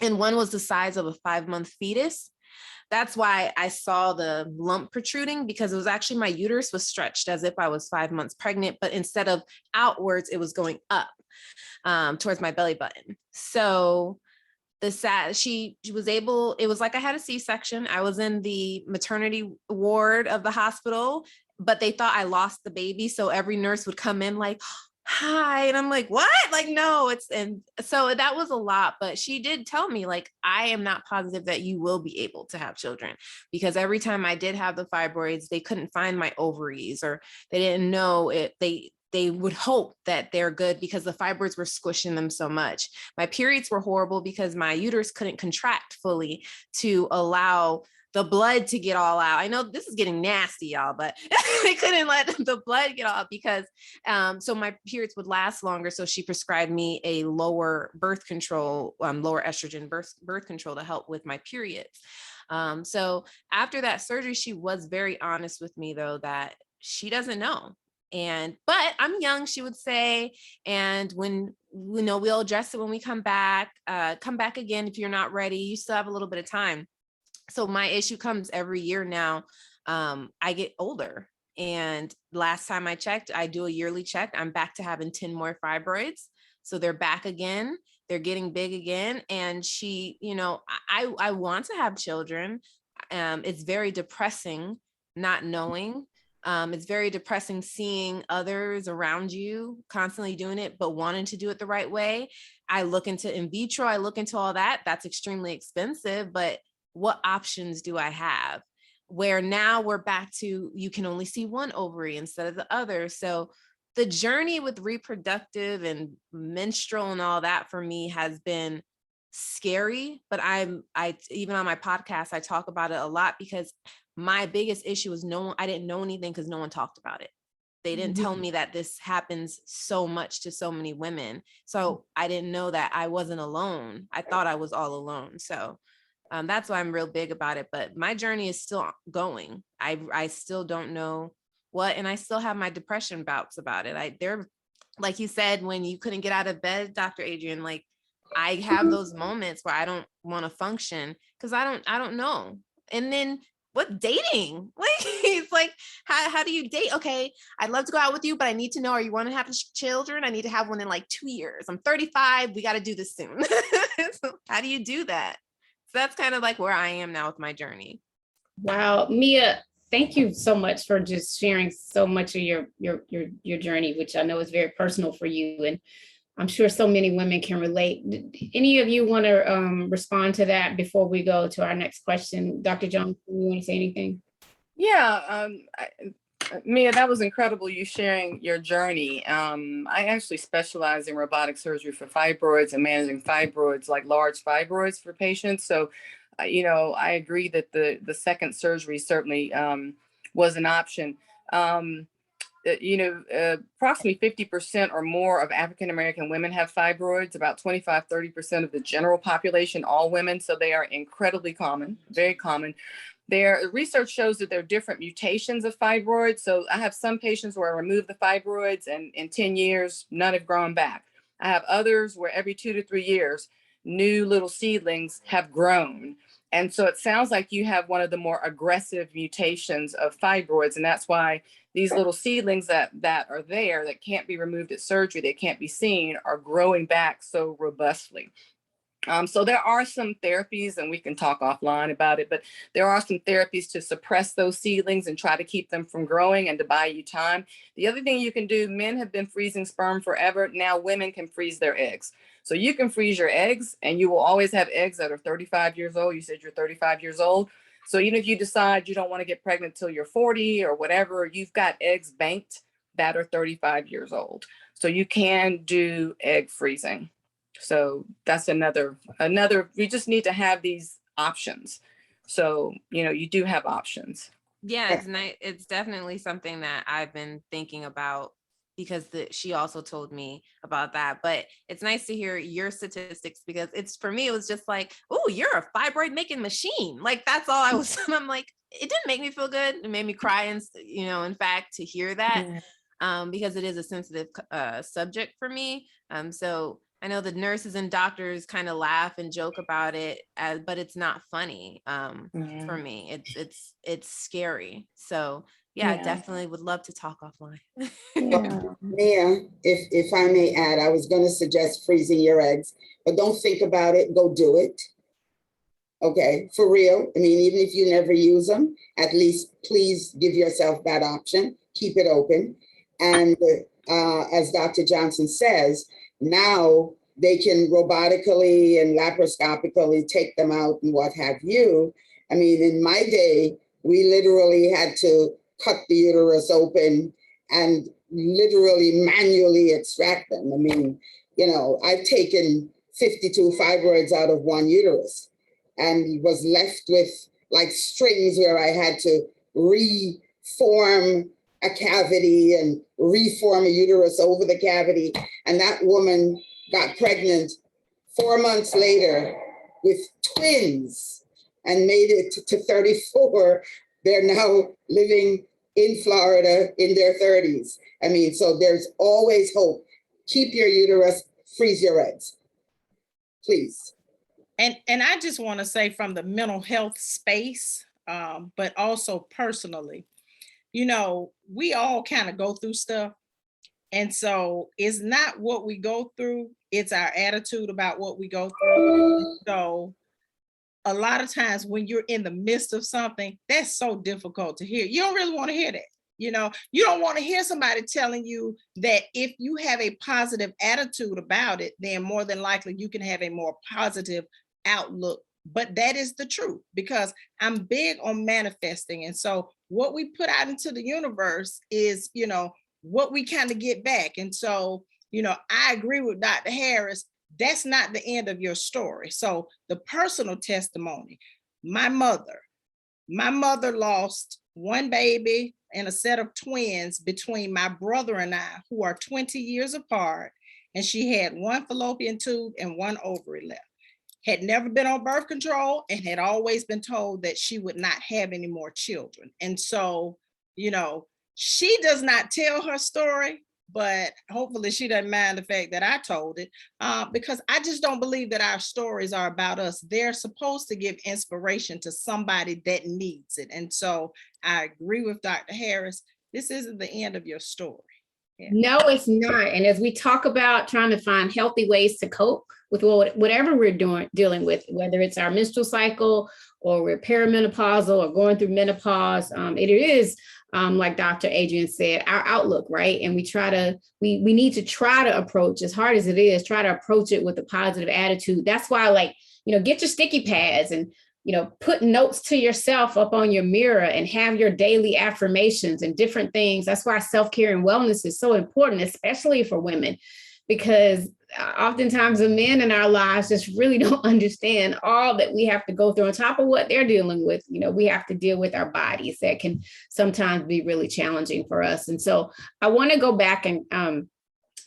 and one was the size of a 5-month fetus. That's why I saw the lump protruding, because it was actually my uterus was stretched as if I was 5 months pregnant, but instead of outwards, it was going up towards my belly button. So she was able, it was like I had a C-section. I was in the maternity ward of the hospital, but they thought I lost the baby. So every nurse would come in like, hi. And I'm like, what? Like, no, and so that was a lot, but she did tell me like, I am not positive that you will be able to have children, because every time I did have the fibroids, they couldn't find my ovaries, or they didn't know it. They would hope that they're good because the fibroids were squishing them so much. My periods were horrible because my uterus couldn't contract fully to allow the blood to get all out. I know this is getting nasty, y'all, but they couldn't let the blood get all out because, so my periods would last longer. So she prescribed me a lower birth control, lower estrogen birth control to help with my periods. So after that surgery, she was very honest with me though, that she doesn't know. But I'm young, she would say, and when, we'll address it when we come back again. If you're not ready, you still have a little bit of time. So my issue comes every year now. I get older, and last time I checked, I do a yearly check, I'm back to having 10 more fibroids. So they're back again, they're getting big again. And she, I want to have children. It's very depressing not knowing. It's very depressing seeing others around you constantly doing it, but wanting to do it the right way. I look into in vitro, I look into all that. That's extremely expensive, but what options do I have? Where now we're back to, you can only see one ovary instead of the other. So the journey with reproductive and menstrual and all that for me has been scary, but I even on my podcast, I talk about it a lot because my biggest issue was I didn't know anything because no one talked about it. They didn't tell me that this happens so much to so many women. So I didn't know that I wasn't alone. I thought I was all alone. So that's why I'm real big about it. But my journey is still going. I still don't know what, and I still have my depression bouts about it. They're like you said, when you couldn't get out of bed, Dr. Adrian, like I have those moments where I don't want to function because I don't know. And then what dating? Like it's like, how do you date? Okay, I'd love to go out with you, but I need to know, are you want to have children? I need to have one in like 2 years. I'm 35. We got to do this soon. So how do you do that? So that's kind of like where I am now with my journey. Wow, Mia, thank you so much for just sharing so much of your journey, which I know is very personal for you. And I'm sure so many women can relate. Any of you want to respond to that before we go to our next question? Dr. Johnson, you want to say anything? Yeah, Mia, that was incredible, you sharing your journey. I actually specialize in robotic surgery for fibroids and managing fibroids, like large fibroids for patients. So, I agree that the second surgery certainly was an option. Approximately 50% or more of African-American women have fibroids, about 25-30% of the general population, all women. So they are incredibly common, very common. Research shows that there are different mutations of fibroids. So I have some patients where I remove the fibroids and in 10 years, none have grown back. I have others where every 2 to 3 years, new little seedlings have grown. And so it sounds like you have one of the more aggressive mutations of fibroids. And that's why these little seedlings that are there that can't be removed at surgery, they can't be seen, are growing back so robustly. So there are some therapies, and we can talk offline about it, but there are some therapies to suppress those seedlings and try to keep them from growing and to buy you time. The other thing you can do, men have been freezing sperm forever. Now women can freeze their eggs. So you can freeze your eggs and you will always have eggs that are 35 years old. You said you're 35 years old. So even if you decide you don't want to get pregnant till you're 40 or whatever, you've got eggs banked that are 35 years old. So you can do egg freezing. So that's another, we just need to have these options. So, you do have options. Yeah, it's definitely something that I've been thinking about because she also told me about that. But it's nice to hear your statistics because for me, it was just like, oh, you're a fibroid making machine. Like that's all I was. And I'm like, it didn't make me feel good. It made me cry. And, in fact, to hear that, because it is a sensitive subject for me. So I know the nurses and doctors kind of laugh and joke about it, but it's not funny for me. It's scary. So yeah, definitely would love to talk offline. Mia, if I may add, I was going to suggest freezing your eggs, but don't think about it. Go do it. Okay, for real. I mean, even if you never use them, at least please give yourself that option. Keep it open. And as Dr. Johnson says, now they can robotically and laparoscopically take them out and what have you. I mean, in my day, we literally had to cut the uterus open and literally manually extract them. I mean, I've taken 52 fibroids out of one uterus and was left with like strings where I had to reform a cavity and reform a uterus over the cavity. And that woman got pregnant 4 months later with twins and made it to 34. They're now living in Florida in their 30s. I mean, so there's always hope. Keep your uterus, freeze your eggs, please. And I just want to say from the mental health space, but also personally, we all kind of go through stuff. And so it's not what we go through, it's our attitude about what we go through. So a lot of times when you're in the midst of something, that's so difficult to hear. You don't really want to hear that. You don't want to hear somebody telling you that if you have a positive attitude about it, then more than likely you can have a more positive outlook. But that is the truth, because I'm big on manifesting. And so what we put out into the universe is, what we kind of get back. And so, I agree with Dr. Harris. That's not the end of your story. So the personal testimony, my mother lost one baby and a set of twins between my brother and I, who are 20 years apart. And she had one fallopian tube and one ovary left. Had never been on birth control and had always been told that she would not have any more children. And so, she does not tell her story, but hopefully she doesn't mind the fact that I told it, because I just don't believe that our stories are about us. They're supposed to give inspiration to somebody that needs it. And so I agree with Dr. Harris. This isn't the end of your story. Yeah. No, it's not. And as we talk about trying to find healthy ways to cope with whatever we're dealing with, whether it's our menstrual cycle or we're perimenopausal or going through menopause, it is like Dr. Adrian said, our outlook, right? And we need to try to approach, as hard as it is, try to approach it with a positive attitude. That's why, get your sticky pads and, put notes to yourself up on your mirror and have your daily affirmations and different things. That's why self-care and wellness is so important, especially for women, because oftentimes the men in our lives just really don't understand all that we have to go through on top of what they're dealing with. We have to deal with our bodies that can sometimes be really challenging for us. And so I want to go back and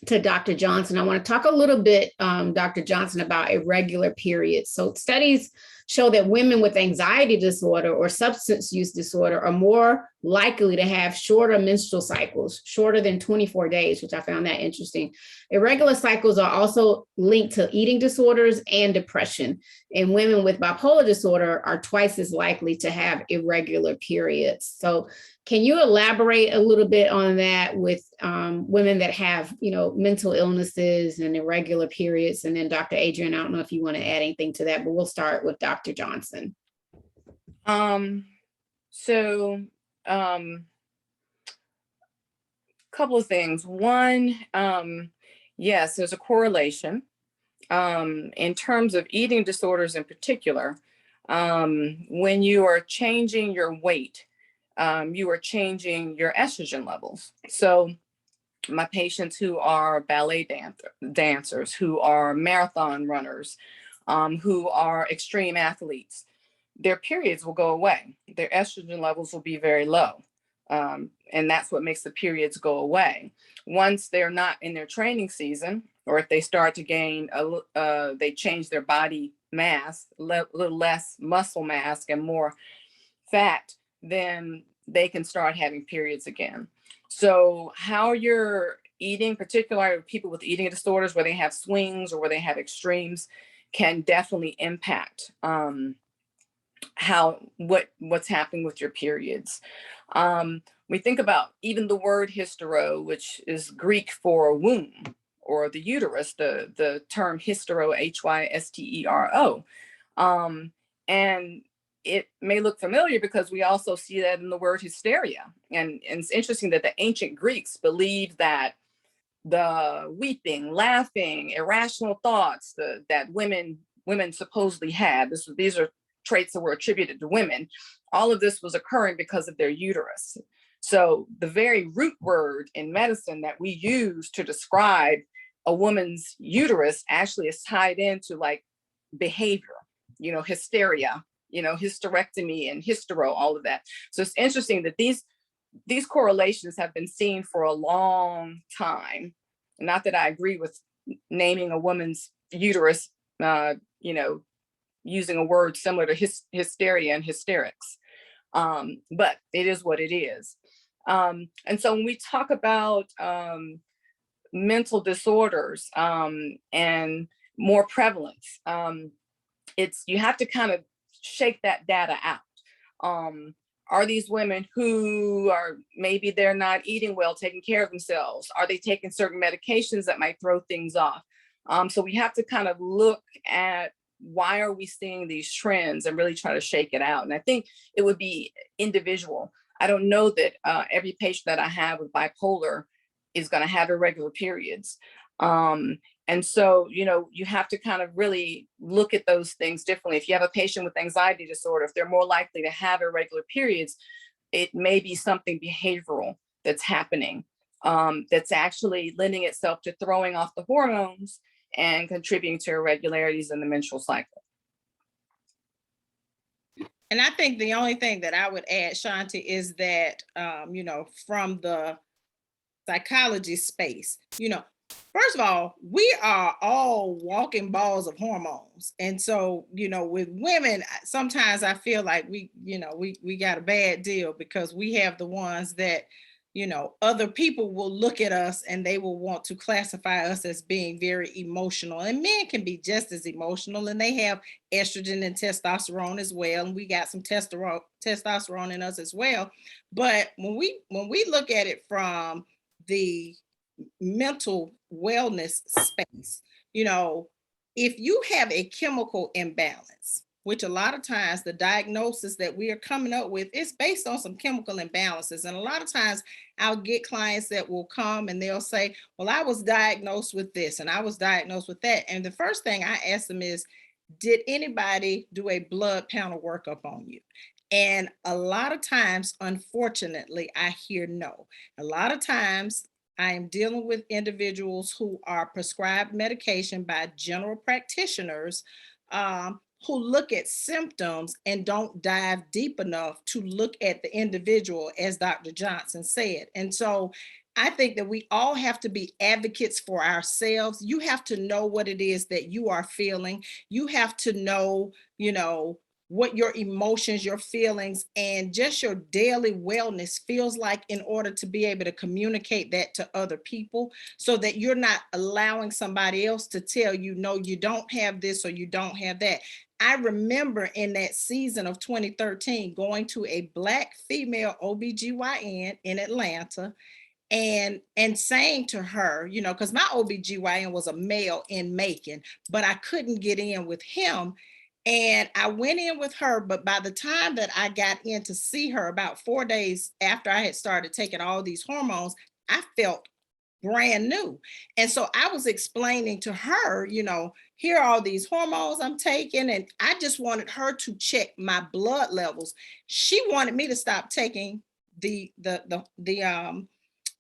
to Dr. Johnson. I want to talk a little bit, Dr. Johnson, about irregular periods. So studies show that women with anxiety disorder or substance use disorder are more likely to have shorter menstrual cycles, shorter than 24 days, which I found that interesting. Irregular cycles are also linked to eating disorders and depression. And women with bipolar disorder are twice as likely to have irregular periods. So can you elaborate a little bit on that with women that have, mental illnesses and irregular periods? And then Dr. Adrian, I don't know if you want to add anything to that, but we'll start with Dr. Johnson. Couple of things. One, yes, there's a correlation in terms of eating disorders in particular. When you are changing your weight, you are changing your estrogen levels. So my patients who are ballet dancers, who are marathon runners, who are extreme athletes, their periods will go away. Their estrogen levels will be very low. And that's what makes the periods go away. Once they're not in their training season, or if they start to gain, they change their body mass, a little less muscle mass and more fat, then they can start having periods again. So how you're eating, particularly people with eating disorders where they have swings or where they have extremes, can definitely impact what's happening with your periods. We think about even the word hystero, which is Greek for womb or the uterus, the term hystero, Hystero. And it may look familiar because we also see that in the word hysteria. And it's interesting that the ancient Greeks believed that the weeping, laughing, irrational thoughts that women supposedly had, these are traits that were attributed to women, all of this was occurring because of their uterus. So the very root word in medicine that we use to describe a woman's uterus actually is tied into like behavior, hysteria, hysterectomy and hystero, all of that. So it's interesting that these correlations have been seen for a long time. Not that I agree with naming a woman's uterus, using a word similar to hysteria and hysterics. But it is what it is. And so when we talk about mental disorders and more prevalence, you have to kind of shake that data out. Are these women who are, maybe they're not eating well, taking care of themselves? Are they taking certain medications that might throw things off? So we have to kind of look at why are we seeing these trends and really try to shake it out. And I think it would be individual. I don't know that every patient that I have with bipolar is going to have irregular periods. And so, you have to kind of really look at those things differently. If you have a patient with anxiety disorder, if they're more likely to have irregular periods, it may be something behavioral that's happening, that's actually lending itself to throwing off the hormones and contributing to irregularities in the menstrual cycle. And I think the only thing that I would add, Shanti, is that, from the psychology space, first of all, we are all walking balls of hormones. And so, with women, sometimes I feel like we got a bad deal because we have the ones that, other people will look at us and they will want to classify us as being very emotional. And men can be just as emotional, and they have estrogen and testosterone as well. And we got some testosterone in us as well. But when we look at it from the mental wellness space, if you have a chemical imbalance, which a lot of times the diagnosis that we are coming up with is based on some chemical imbalances. And a lot of times I'll get clients that will come and they'll say, well, I was diagnosed with this and I was diagnosed with that. And the first thing I ask them is, did anybody do a blood panel workup on you? And a lot of times, unfortunately, I hear no. A lot of times I am dealing with individuals who are prescribed medication by general practitioners, who look at symptoms and don't dive deep enough to look at the individual, as Dr. Johnson said. And so I think that we all have to be advocates for ourselves. You have to know what it is that you are feeling. You have to know, what your emotions, your feelings, and just your daily wellness feels like in order to be able to communicate that to other people, so that you're not allowing somebody else to tell you, no, you don't have this or you don't have that. I remember in that season of 2013 going to a Black female OBGYN in Atlanta and saying to her, because my OBGYN was a male in Macon, but I couldn't get in with him. And I went in with her, but by the time that I got in to see her, about 4 days after I had started taking all these hormones, I felt brand new. And so I was explaining to her, here are all these hormones I'm taking, and I just wanted her to check my blood levels. She wanted me to stop taking the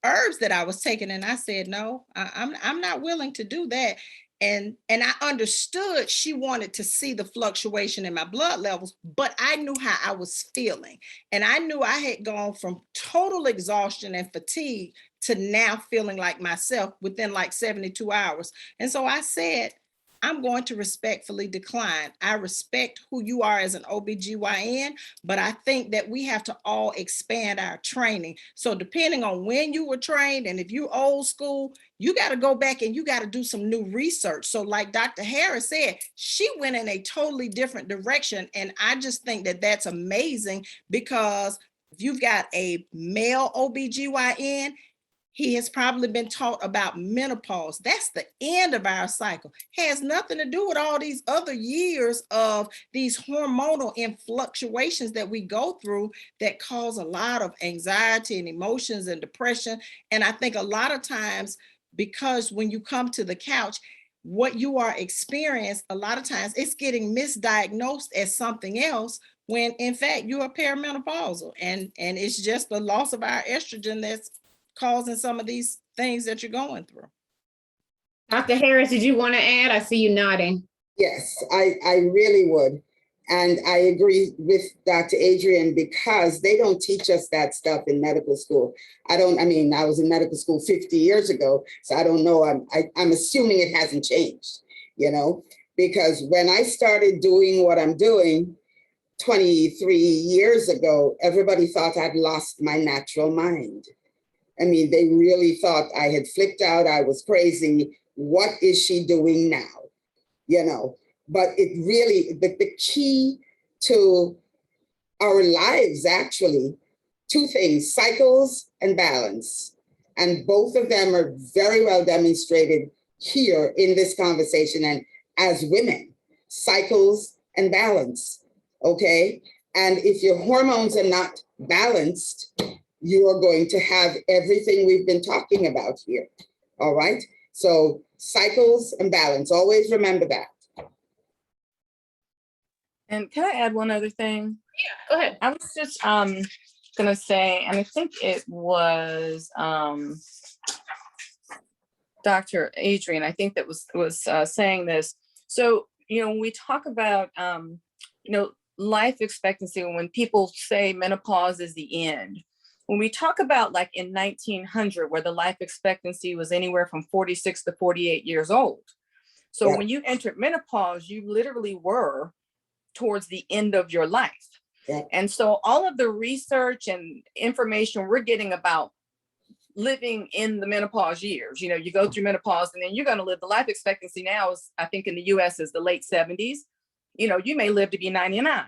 herbs that I was taking, and I said, no, I'm not willing to do that. And I understood she wanted to see the fluctuation in my blood levels, but I knew how I was feeling. And I knew I had gone from total exhaustion and fatigue to now feeling like myself within like 72 hours. And so I said, I'm going to respectfully decline. I respect who you are as an OBGYN, but I think that we have to all expand our training. So depending on when you were trained, and if you're old school, you got to go back and you got to do some new research. So like Dr. Harris said, she went in a totally different direction. And I just think that that's amazing, because if you've got a male OBGYN, he has probably been taught about menopause. That's the end of our cycle. Has nothing to do with all these other years of these hormonal fluctuations that we go through that cause a lot of anxiety and emotions and depression. And I think a lot of times, because when you come to the couch, what you are experiencing, a lot of times it's getting misdiagnosed as something else, when in fact you are perimenopausal. And it's just the loss of our estrogen that's causing some of these things that you're going through. Dr. Harris, did you want to add? I see you nodding. Yes, I really would. And I agree with Dr. Adrian, because they don't teach us that stuff in medical school. I was in medical school 50 years ago, so I don't know. I'm assuming it hasn't changed, because when I started doing what I'm doing 23 years ago, everybody thought I'd lost my natural mind. They really thought I had flipped out. I was crazy. What is she doing now? But it really, the key to our lives, actually, two things: cycles and balance. And both of them are very well demonstrated here in this conversation. And as women, cycles and balance, okay? And if your hormones are not balanced, you are going to have everything we've been talking about here. All right. So cycles and balance, always remember that. And can I add one other thing? Go ahead. I was just gonna say, and I think it was Dr. Adrian, I think that was saying this. So, when we talk about life expectancy, when people say menopause is the end, when we talk about like in 1900, where the life expectancy was anywhere from 46 to 48 years old. So when you entered menopause, you literally were towards the end of your life. Yeah. And so all of the research and information we're getting about living in the menopause years, you go through menopause and then you're going to live, the life expectancy now is, I think in the US is the late 70s. You may live to be 99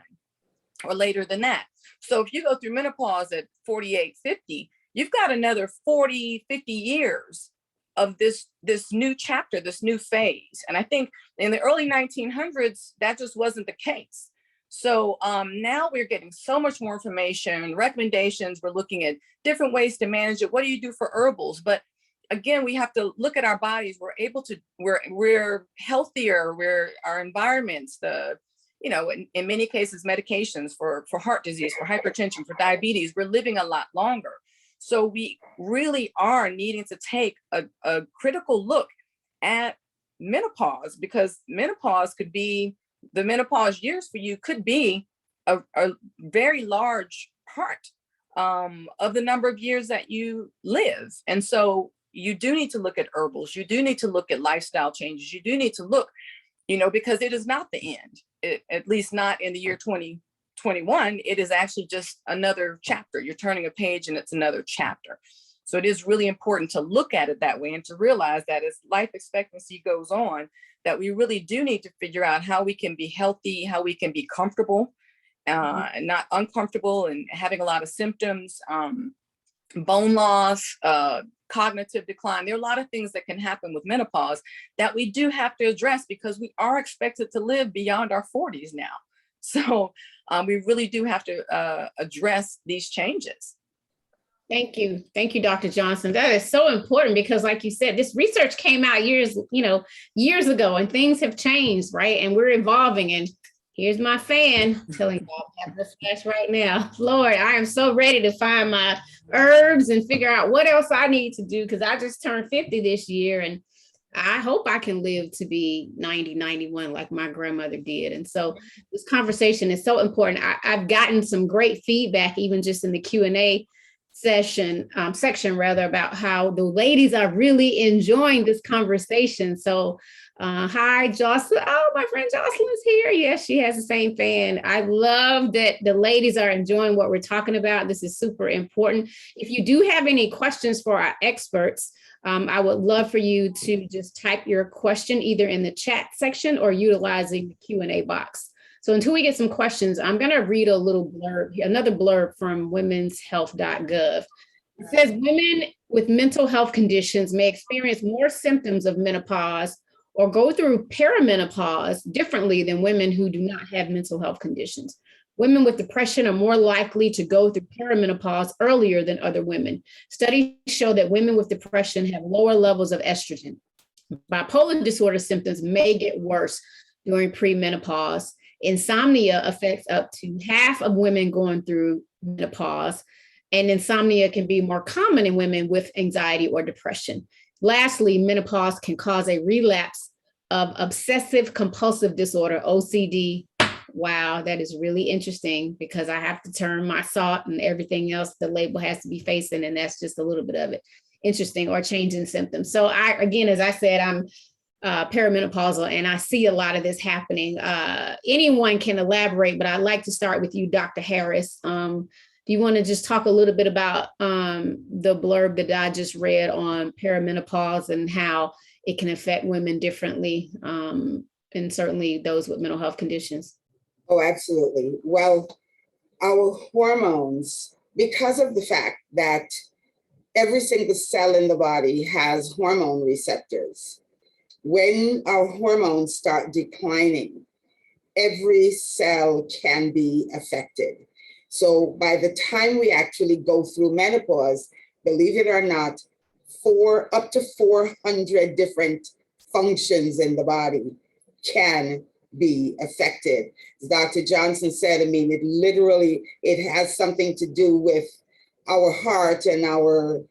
or later than that. So if you go through menopause at 48, 50, you've got another 40, 50 years of this new chapter, this new phase. And I think in the early 1900s, that just wasn't the case. So now we're getting so much more information, recommendations. We're looking at different ways to manage it. What do you do for herbals? But again, we have to look at our bodies. We're healthier. Our environments, in many cases, medications for heart disease, for hypertension, for diabetes, we're living a lot longer. So we really are needing to take a critical look at menopause, because menopause could be, the menopause years for you could be a very large part of the number of years that you live. And so you do need to look at herbals. You do need to look at lifestyle changes. You do need to look, because it is not the end, at least not in the year 2021. It is actually just another chapter. You're turning a page and it's another chapter. So it is really important to look at it that way and to realize that as life expectancy goes on, that we really do need to figure out how we can be healthy, how we can be comfortable and not uncomfortable and having a lot of symptoms, bone loss, cognitive decline. There are a lot of things that can happen with menopause that we do have to address, because we are expected to live beyond our 40s now. So we really do have to address these changes. Thank you. Thank you, Dr. Johnson. That is so important, because like you said, this research came out years ago, and things have changed, right? And we're evolving. And here's my fan telling you about this flash right now. Lord, I am so ready to find my herbs and figure out what else I need to do, because I just turned 50 this year, and I hope I can live to be 90, 91 like my grandmother did. And so this conversation is so important. I've gotten some great feedback, even just in the Q&A section about how the ladies are really enjoying this conversation. So hi, Jocelyn. Oh, my friend Jocelyn's here. Yes, she has the same fan. I love that the ladies are enjoying what we're talking about. This is super important. If you do have any questions for our experts, I would love for you to just type your question either in the chat section or utilizing the Q&A box. So until we get some questions, I'm going to read a little blurb, another blurb from womenshealth.gov. It says women with mental health conditions may experience more symptoms of menopause or go through perimenopause differently than women who do not have mental health conditions. Women with depression are more likely to go through perimenopause earlier than other women. Studies show that women with depression have lower levels of estrogen. Bipolar disorder symptoms may get worse during premenopause. Insomnia affects up to half of women going through menopause, and insomnia can be more common in women with anxiety or depression. Lastly, menopause can cause a relapse of obsessive compulsive disorder, OCD. Wow, that is really interesting, because I have to turn my salt and everything else the label has to be facing, and that's just a little bit of it. Interesting, or change in symptoms. So again, as I said, I'm perimenopausal, and I see a lot of this happening. Anyone can elaborate, but I'd like to start with you, Dr. Harris. Do you want to just talk a little bit about the blurb that I just read on perimenopause and how it can affect women differently, and certainly those with mental health conditions? Oh, absolutely. Well, our hormones, because of the fact that every single cell in the body has hormone receptors, when our hormones start declining, every cell can be affected. So by the time we actually go through menopause, believe it or not, up to 400 different functions in the body can be affected. As Dr. Johnson said, I mean, it has something to do with our heart and our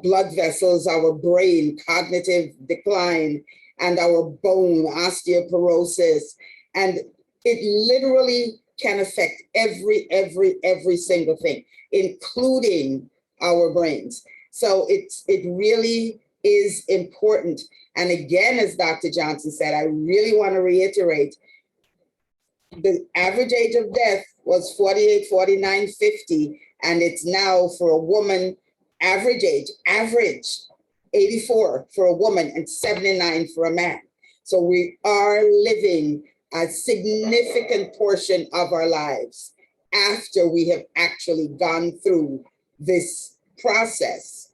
blood vessels, our brain, cognitive decline, and our bone, osteoporosis. And it literally can affect every single thing, including our brains. So it really is important. And again, as Dr. Johnson said, I really want to reiterate, the average age of death was 48, 49, 50, and it's now for a woman, average 84 for a woman and 79 for a man. So we are living a significant portion of our lives after we have actually gone through this process.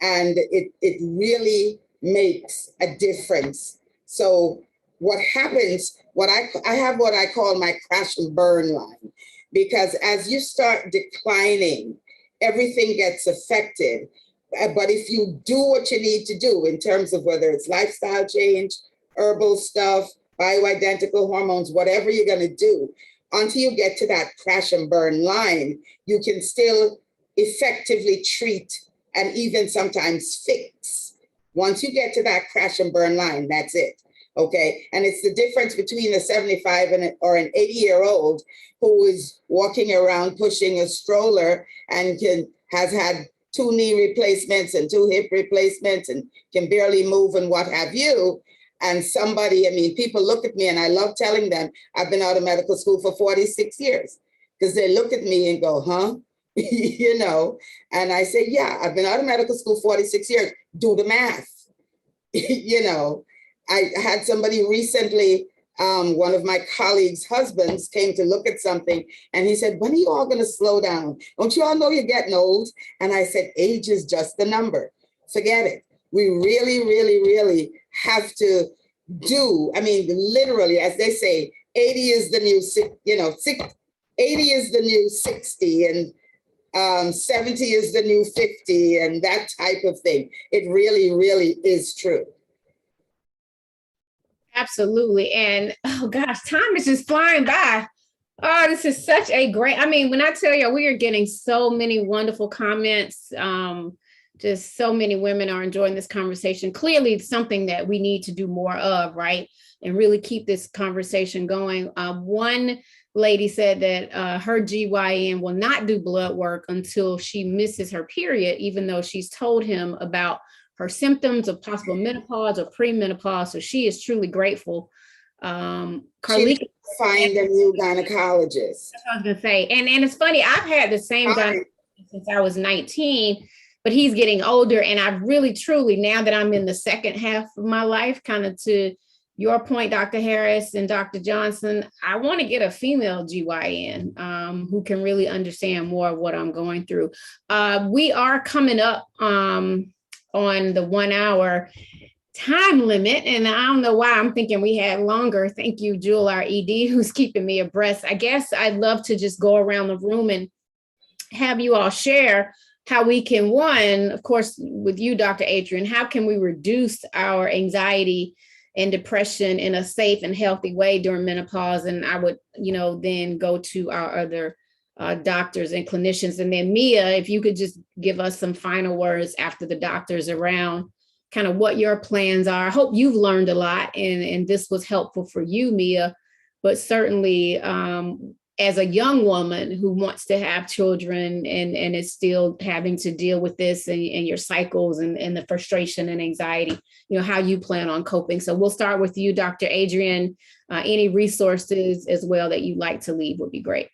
And it really makes a difference. So what happens, I have what I call my crash and burn line, because as you start declining, everything gets affected. But if you do what you need to do in terms of whether it's lifestyle change, herbal stuff, bioidentical hormones, whatever you're going to do, until you get to that crash and burn line, you can still effectively treat and even sometimes fix. Once you get to that crash and burn line, that's it. Okay. And it's the difference between a 75 or an 80-year-old who is walking around pushing a stroller and has had 2 knee replacements and 2 hip replacements and can barely move and what have you. And somebody, I mean, people look at me and I love telling them I've been out of medical school for 46 years because they look at me and go, huh? You know, and I say, yeah, I've been out of medical school 46 years. Do the math. You know, I had somebody recently, one of my colleagues' husbands came to look at something and he said, when are you all going to slow down? Don't you all know you're getting old? And I said, age is just a number. Forget it. We really, really, really have to do, I mean, literally, as they say, 80 is the new, 80 is the new 60 and 70 is the new 50 and that type of thing. It really, really is true. Absolutely. And oh gosh, time is just flying by. Oh, this is such a great, I mean, when I tell you, we are getting so many wonderful comments. Just so many women are enjoying this conversation. Clearly, it's something that we need to do more of, right? And really keep this conversation going. One lady said that her GYN will not do blood work until she misses her period, even though she's told him about her symptoms of possible menopause or premenopause. So she is truly grateful. Carlika, find a new gynecologist. That's what I was gonna say. And it's funny, I've had the same gynecologist since I was 19, but he's getting older. And I really, truly, now that I'm in the second half of my life, kind of to your point, Dr. Harris and Dr. Johnson, I want to get a female GYN who can really understand more of what I'm going through. We are coming up on the 1 hour time limit. And I don't know why I'm thinking we had longer. Thank you, Jewel, our ED, who's keeping me abreast. I guess I'd love to just go around the room and have you all share how we can, one, of course, with you, Dr. Adrian, how can we reduce our anxiety and depression in a safe and healthy way during menopause? And I would, then go to our other doctors and clinicians. And then Mia, if you could just give us some final words after the doctors around kind of what your plans are. I hope you've learned a lot and this was helpful for you, Mia, but certainly as a young woman who wants to have children and is still having to deal with this and your cycles and the frustration and anxiety, how you plan on coping. So we'll start with you, Dr. Adrian. Any resources as well that you'd like to leave would be great.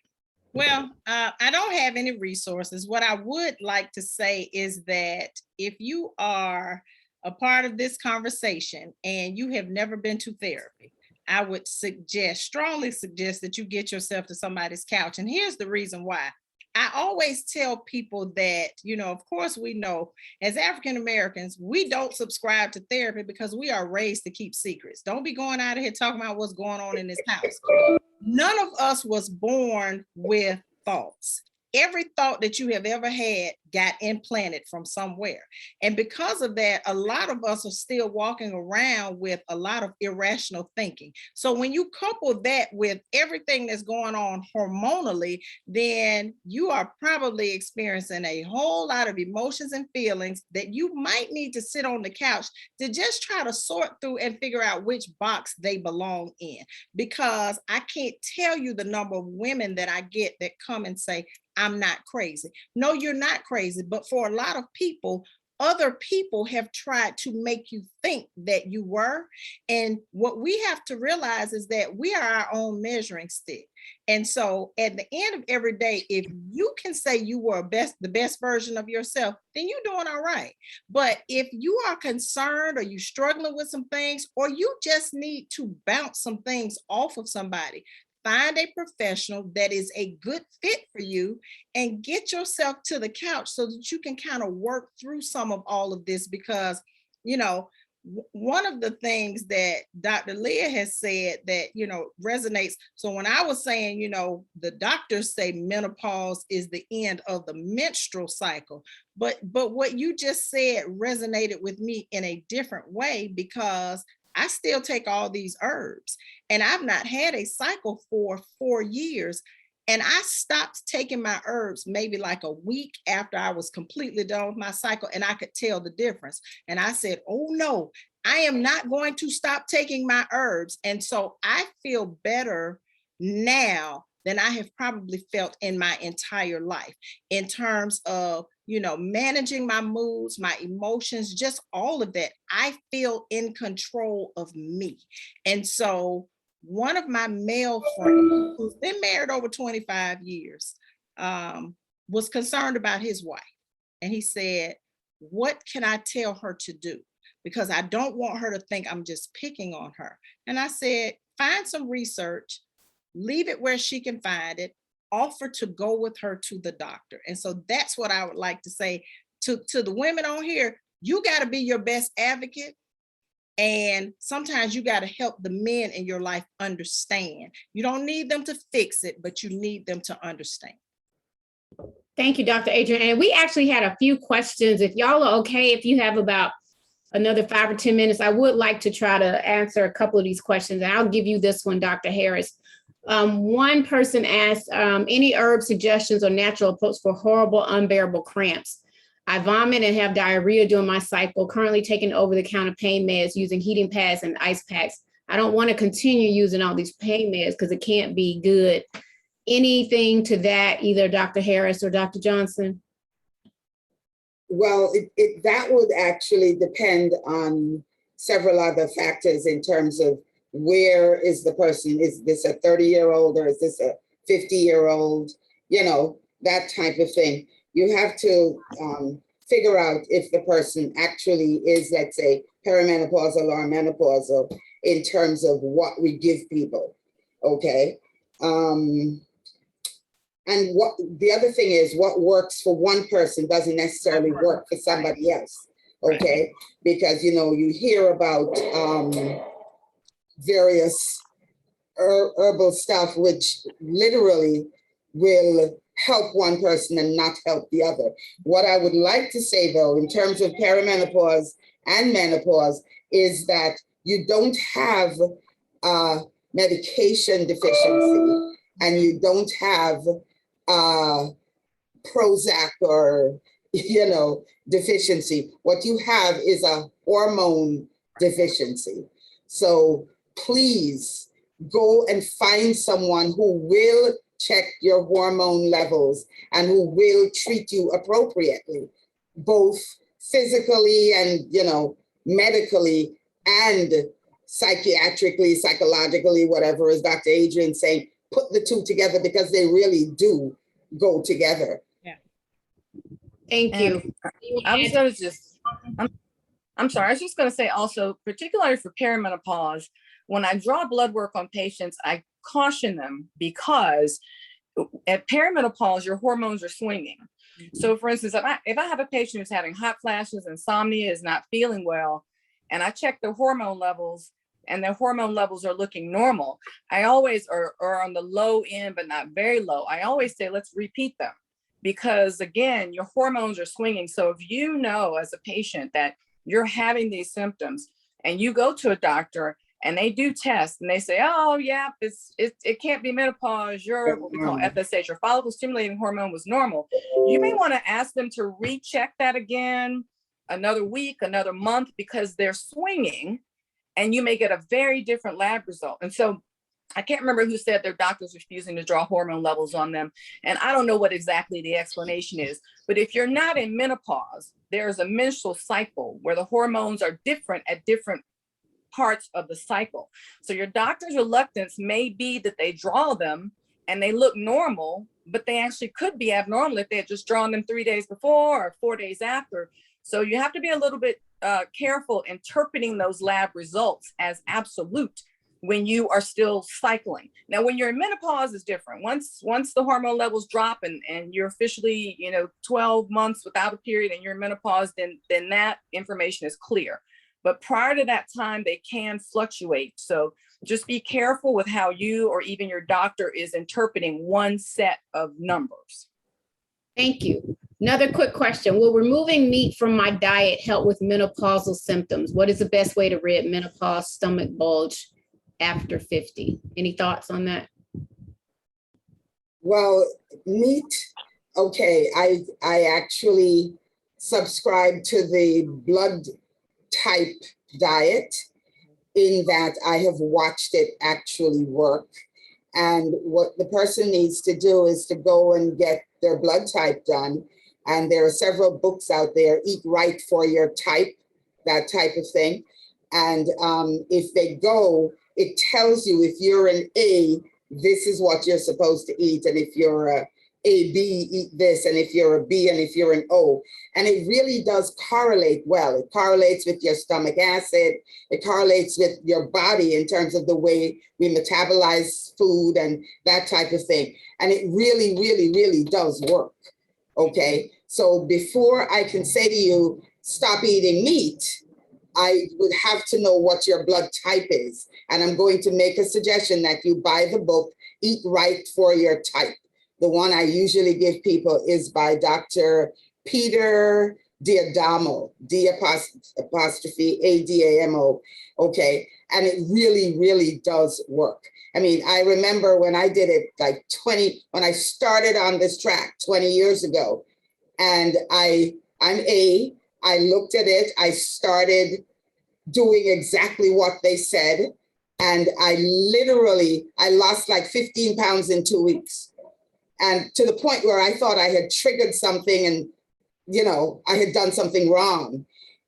Well, I don't have any resources. What I would like to say is that if you are a part of this conversation and you have never been to therapy, I would strongly suggest that you get yourself to somebody's couch. And here's the reason why. I always tell people that, of course, we know as African Americans, we don't subscribe to therapy because we are raised to keep secrets. Don't be going out of here talking about what's going on in this house. None of us was born with thoughts. Every thought that you have ever had got implanted from somewhere. And because of that, a lot of us are still walking around with a lot of irrational thinking. So when you couple that with everything that's going on hormonally, then you are probably experiencing a whole lot of emotions and feelings that you might need to sit on the couch to just try to sort through and figure out which box they belong in. Because I can't tell you the number of women that I get that come and say, I'm not crazy. No, you're not crazy. But for a lot of people, other people have tried to make you think that you were. And what we have to realize is that we are our own measuring stick. And so at the end of every day, if you can say you were the best version of yourself, then you're doing all right. But if you are concerned or you're struggling with some things, or you just need to bounce some things off of somebody, find a professional that is a good fit for you and get yourself to the couch so that you can kind of work through some of all of this. Because, one of the things that Dr. Leah has said that, resonates. So when I was saying, the doctors say menopause is the end of the menstrual cycle, but what you just said resonated with me in a different way, because I still take all these herbs and I've not had a cycle for 4 years. And I stopped taking my herbs maybe like a week after I was completely done with my cycle, and I could tell the difference. And I said, oh no, I am not going to stop taking my herbs. And so I feel better now than I have probably felt in my entire life in terms of, managing my moods, my emotions, just all of that. I feel in control of me. And so one of my male friends who's been married over 25 years was concerned about his wife. And he said, what can I tell her to do? Because I don't want her to think I'm just picking on her. And I said, find some research, leave it where she can find it, offer to go with her to the doctor. And so that's what I would like to say to the women on here. You got to be your best advocate. And sometimes you got to help the men in your life understand. You don't need them to fix it, but you need them to understand. Thank you, Dr. Adrian. And we actually had a few questions. If y'all are okay, if you have about another 5 or 10 minutes, I would like to try to answer a couple of these questions. And I'll give you this one, Dr. Harris. One person asked, any herb suggestions or natural approach for horrible, unbearable cramps? I vomit and have diarrhea during my cycle, currently taking over-the-counter pain meds using heating pads and ice packs. I don't want to continue using all these pain meds because it can't be good. Anything to that, either Dr. Harris or Dr. Johnson? Well, that would actually depend on several other factors in terms of where is the person? Is this a 30-year-old or is this a 50-year-old? That type of thing. You have to figure out if the person actually is, let's say, perimenopausal or menopausal in terms of what we give people, okay? And what the other thing is, what works for one person doesn't necessarily work for somebody else, okay? Because, you hear about various herbal stuff which literally will help one person and not help the other. What I would like to say, though, in terms of perimenopause and menopause, is that you don't have medication deficiency and you don't have Prozac or, deficiency. What you have is a hormone deficiency. So please go and find someone who will check your hormone levels and who will treat you appropriately, both physically and, medically and psychiatrically, psychologically, whatever, as Dr. Adrian saying, put the two together because they really do go together. Yeah. Thank you. I was going to just, I'm sorry, I was just going to say also, particularly for perimenopause, when I draw blood work on patients, I caution them because at perimenopause, your hormones are swinging. So for instance, if I have a patient who's having hot flashes, insomnia, is not feeling well, and I check their hormone levels and their hormone levels are looking normal, I always are on the low end, but not very low. I always say, let's repeat them, because again, your hormones are swinging. So if you know as a patient that you're having these symptoms and you go to a doctor and they do tests and they say, oh yeah, it can't be menopause, your what we call FSH, your follicle stimulating hormone was normal, you may want to ask them to recheck that again another week, another month, because they're swinging and you may get a very different lab result. And so I can't remember who said their doctor's refusing to draw hormone levels on them. And I don't know what exactly the explanation is, but if you're not in menopause, there's a menstrual cycle where the hormones are different at different parts of the cycle. So your doctor's reluctance may be that they draw them and they look normal, but they actually could be abnormal if they had just drawn them 3 days before or 4 days after. So you have to be a little bit careful interpreting those lab results as absolute when you are still cycling. Now, when you're in menopause, is different. Once the hormone levels drop and you're officially, 12 months without a period and you're in menopause, then that information is clear. But prior to that time, they can fluctuate. So just be careful with how you or even your doctor is interpreting one set of numbers. Thank you. Another quick question. Will removing meat from my diet help with menopausal symptoms? What is the best way to rid menopause stomach bulge after 50? Any thoughts on that? Well, meat, okay, I actually subscribe to the blood type diet, in that I have watched it actually work. And what the person needs to do is to go and get their blood type done. And there are several books out there, Eat Right for Your Type, that type of thing. And if they go, it tells you if you're an A, this is what you're supposed to eat. And if you're a B, eat this. And if you're a B and if you're an O. And it really does correlate well. It correlates with your stomach acid. It correlates with your body in terms of the way we metabolize food and that type of thing. And it really, really, really does work. Okay. So before I can say to you, stop eating meat, I would have to know what your blood type is. And I'm going to make a suggestion that you buy the book, Eat Right for Your Type. The one I usually give people is by Dr. Peter Diadamo, D''Adamo. Okay. And it really, really does work. I mean, I remember when I did it when I started on this track 20 years ago, and I looked at it, I started doing exactly what they said. And I lost like 15 pounds in 2 weeks. And to the point where I thought I had triggered something and, I had done something wrong.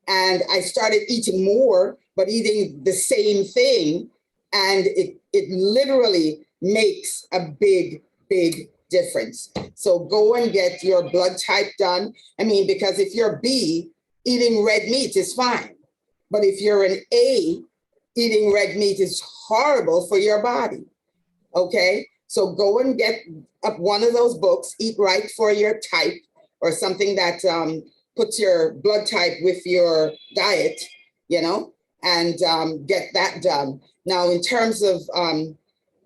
And I started eating more, but eating the same thing. And it literally makes a big, big difference. So go and get your blood type done. I mean, because if you're B, eating red meat is fine. But if you're an A, eating red meat is horrible for your body. Okay? So go and get up one of those books, Eat Right for Your Type, or something that puts your blood type with your diet, and get that done. Now, in terms of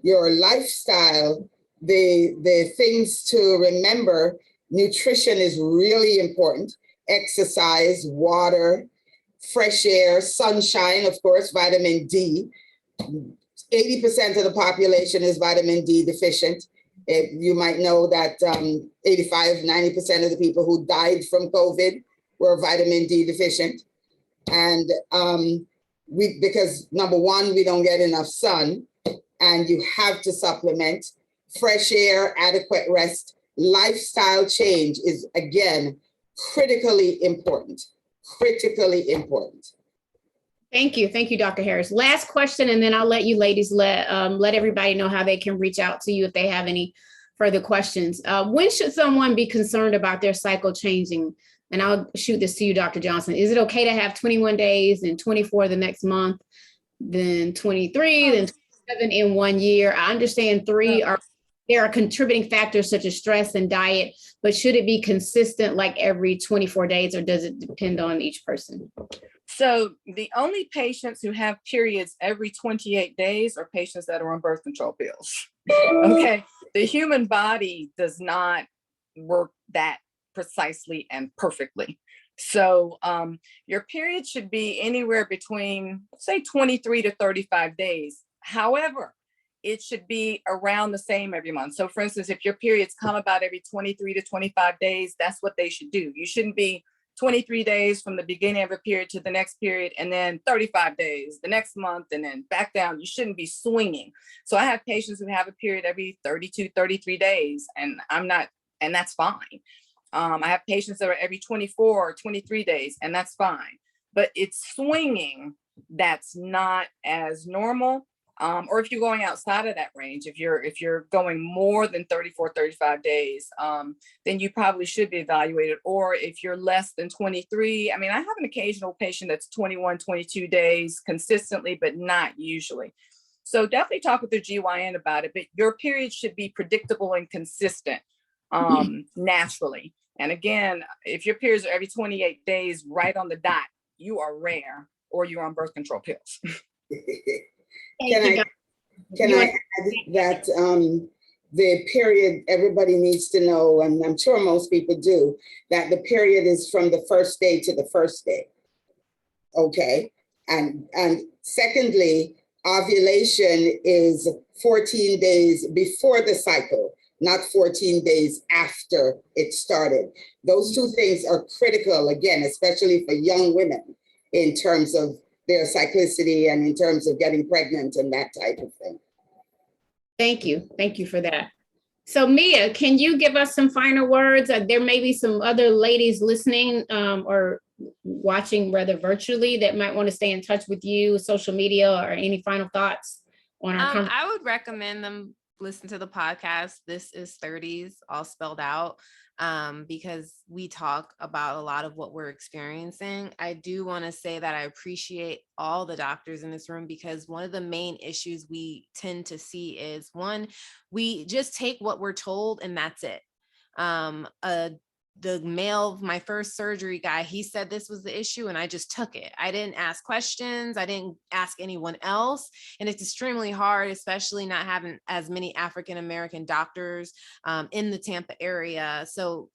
your lifestyle, the things to remember, nutrition is really important. Exercise, water, fresh air, sunshine, of course, vitamin D. 80% of the population is vitamin D deficient. You might know that 85-90% of the people who died from COVID were vitamin D deficient. And because number one, we don't get enough sun, and you have to supplement. Fresh air, adequate rest, lifestyle change is, again, critically important. Critically important. Thank you. Thank you, Dr. Harris. Last question, and then I'll let you ladies let everybody know how they can reach out to you if they have any further questions. When should someone be concerned about their cycle changing? And I'll shoot this to you, Dr. Johnson. Is it okay to have 21 days and 24 the next month, then 23, then 27 in 1 year? I understand 3 are there are contributing factors such as stress and diet, but should it be consistent like every 24 days, or does it depend on each person? So the only patients who have periods every 28 days are patients that are on birth control pills. Okay. The human body does not work that precisely and perfectly. So your period should be anywhere between, say, 23 to 35 days. However, it should be around the same every month. So for instance, if your periods come about every 23 to 25 days, that's what they should do. You shouldn't be 23 days from the beginning of a period to the next period, and then 35 days the next month, and then back down. You shouldn't be swinging. So I have patients who have a period every 32, 33 days, and and that's fine. I have patients that are every 24 or 23 days, and that's fine. But it's swinging that's not as normal. Or if you're going outside of that range, if you're going more than 34, 35 days, then you probably should be evaluated. Or if you're less than 23, I mean, I have an occasional patient that's 21, 22 days consistently, but not usually. So definitely talk with the GYN about it, but your period should be predictable and consistent naturally. And again, if your periods are every 28 days right on the dot, you are rare, or you're on birth control pills. Can I add that the period, everybody needs to know, and I'm sure most people do, that the period is from the first day to the first day. Okay. And secondly, ovulation is 14 days before the cycle, not 14 days after it started. Those two things are critical, again, especially for young women, in terms of their cyclicity and in terms of getting pregnant and that type of thing. Thank you. Thank you for that. So Mia, can you give us some final words? There may be some other ladies listening or watching rather virtually that might want to stay in touch with you, social media, or any final thoughts on our conversation? I would recommend them listen to the podcast. This is 30s, all spelled out, because we talk about a lot of what we're experiencing. I do want to say that I appreciate all the doctors in this room, because one of the main issues we tend to see is, one, we just take what we're told and that's it. The male, my first surgery guy, he said this was the issue and I just took it. I didn't ask questions. I didn't ask anyone else. And it's extremely hard, especially not having as many African-American doctors in the Tampa area. So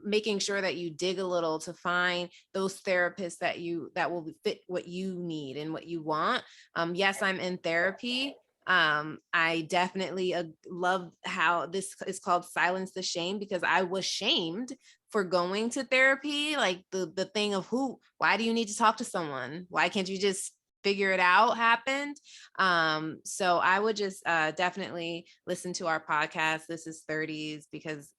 making sure that you dig a little to find those therapists that will fit what you need and what you want. Yes, I'm in therapy. I definitely love how this is called Silence the Shame, because I was shamed for going to therapy. Like the thing of why do you need to talk to someone? Why can't you just figure it out happened? So I would just definitely listen to our podcast. This is 30s, because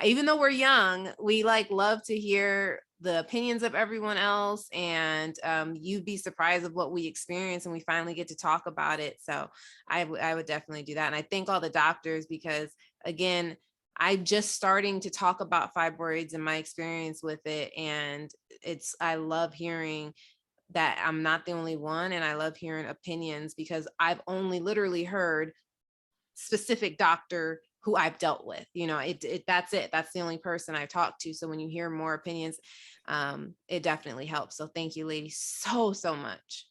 even though we're young, we love to hear the opinions of everyone else, and you'd be surprised of what we experience, and we finally get to talk about it. So I would definitely do that. And I thank all the doctors, because again, I'm just starting to talk about fibroids and my experience with it. And I love hearing that I'm not the only one, and I love hearing opinions, because I've only literally heard specific doctor who I've dealt with, that's it. That's the only person I've talked to. So when you hear more opinions, it definitely helps. So thank you, ladies, so much.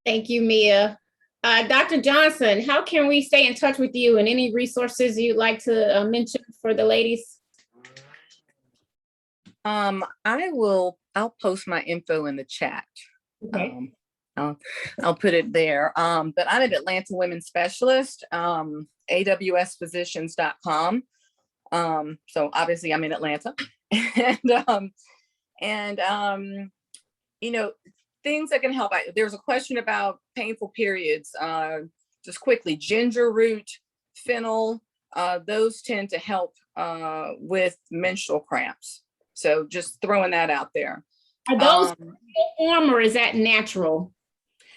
Thank you, Mia. Dr. Johnson, how can we stay in touch with you, and any resources you'd like to mention for the ladies? I'll post my info in the chat. Okay. I'll put it there. But I'm an Atlanta Women's Specialist, awsphysicians.com. So obviously I'm in Atlanta, and things that can help. There's a question about painful periods. Just quickly, ginger root, fennel, those tend to help with menstrual cramps. So just throwing that out there. Are those form, or is that natural?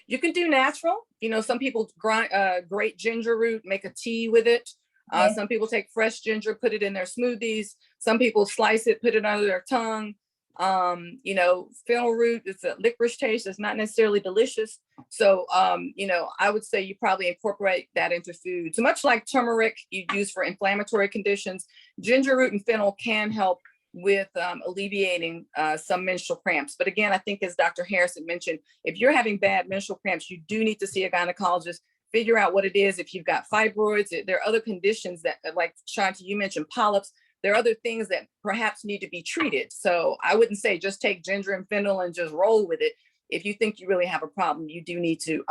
You can do natural. Some people grate ginger root, make a tea with it. Okay. Some people take fresh ginger, put it in their smoothies. Some people slice it, put it under their tongue. Fennel root, it's a licorice taste. It's not necessarily delicious. So, I would say you probably incorporate that into food. So much like turmeric you use for inflammatory conditions, ginger root and fennel can help with alleviating some menstrual cramps. But again, I think as Dr. Harris had mentioned, if you're having bad menstrual cramps, you do need to see a gynecologist, figure out what it is. If you've got fibroids, there are other conditions that, like Shanti, you mentioned polyps. There are other things that perhaps need to be treated. So I wouldn't say just take ginger and fennel and just roll with it. If you think you really have a problem, you do need to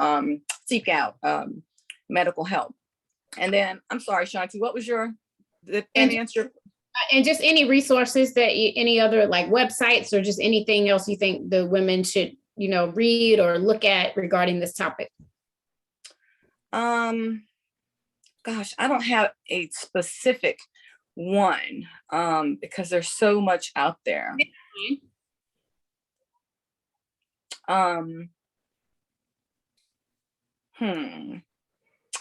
seek out medical help. And then, I'm sorry, Shanti, what was your answer? And just any resources that any other like websites or just anything else you think the women should, read or look at regarding this topic? Gosh, I don't have a specific one because there's so much out there. I'm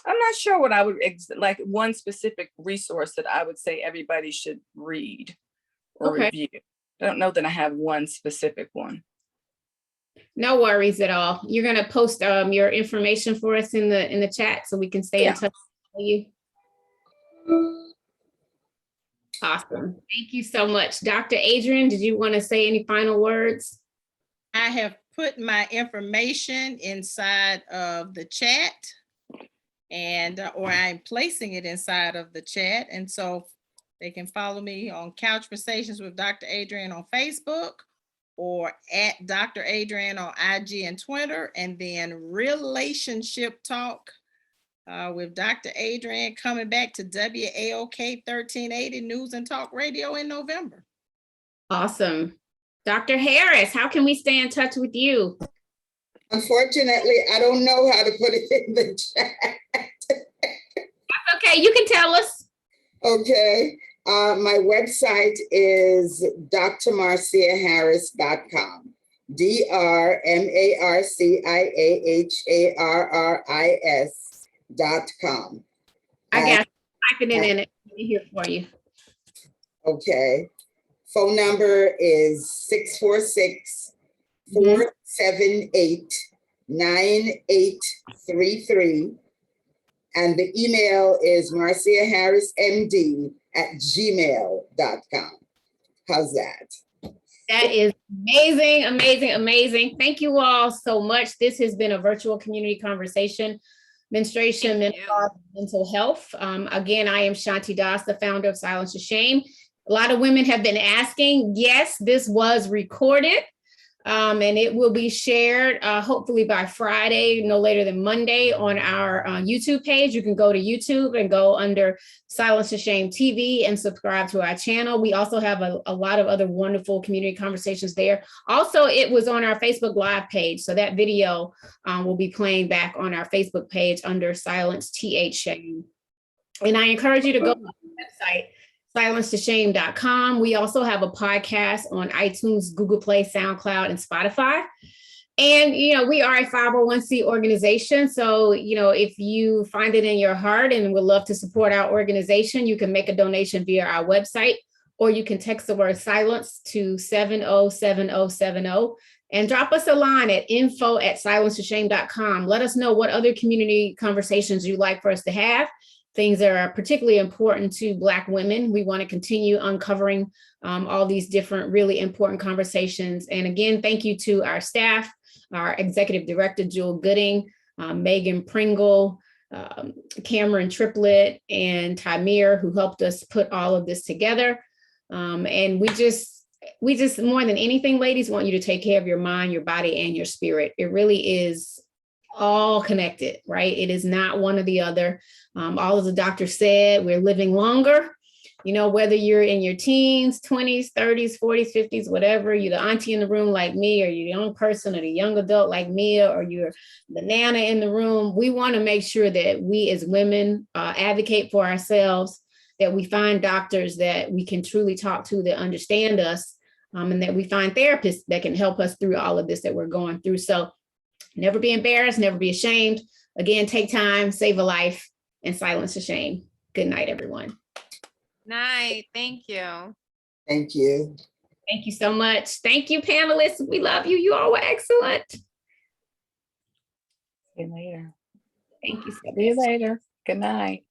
not sure what I would like one specific resource that I would say everybody should read or review. I don't know that I have one specific one. No worries at all. You're going to post your information for us in the chat so we can stay in touch with you. Awesome. Thank you so much. Dr. Adrian, did you want to say any final words? I have put my information inside of the chat or I'm placing it inside of the chat. And so they can follow me on Couch Conversations with Dr. Adrian on Facebook or at Dr. Adrian on IG and Twitter, and then Relationship Talk with Dr. Adrian coming back to WAOK 1380 News and Talk Radio in November. Awesome. Dr. Harris, how can we stay in touch with you? Unfortunately, I don't know how to put it in the chat. That's okay. You can tell us. Okay. My website is drmarciaharris.com. drmarciaharris.com. I got typing it in here for you. Okay. Phone number is 646-478-9833. And the email is marciaharrismd@gmail.com. How's that? That is amazing, amazing, amazing. Thank you all so much. This has been a virtual community conversation, menstruation, menopause, mental health. Again, I am Shanti Das, the founder of Silence to Shame. A lot of women have been asking. Yes, this was recorded. And it will be shared hopefully by Friday, no later than Monday, on our YouTube page. You can go to YouTube and go under Silence to Shame TV and subscribe to our channel. We also have a lot of other wonderful community conversations there. Also, it was on our Facebook Live page. So that video will be playing back on our Facebook page under Silence TH Shame. And I encourage you to go to the website, silencetoshame.com. We also have a podcast on iTunes, Google Play, SoundCloud, and Spotify. And, we are a 501c organization. So, if you find it in your heart and would love to support our organization, you can make a donation via our website, or you can text the word silence to 707070 and drop us a line at info@silencetoshame.com. Let us know what other community conversations you'd like for us to have. Things that are particularly important to Black women. We want to continue uncovering all these different really important conversations. And again, thank you to our staff, our executive director, Jewel Gooding, Megan Pringle, Cameron Triplett, and Tamir, who helped us put all of this together. And we just more than anything, ladies, want you to take care of your mind, your body, and your spirit. It really is all connected, right? It is not one or the other. All of the doctors said, we're living longer, whether you're in your teens, 20s, 30s, 40s, 50s, whatever, you're the auntie in the room like me, or you're a young person or the young adult like Mia, or you're the nana in the room. We want to make sure that we as women advocate for ourselves, that we find doctors that we can truly talk to that understand us, and that we find therapists that can help us through all of this that we're going through. So never be embarrassed, never be ashamed. Again, take time, save a life, and silence the shame. Good night, everyone. Night. Thank you. Thank you. Thank Thank you so much. Thank you, panelists. We love you. You all were excellent. See you later. Thank you so See you much. later. Good night.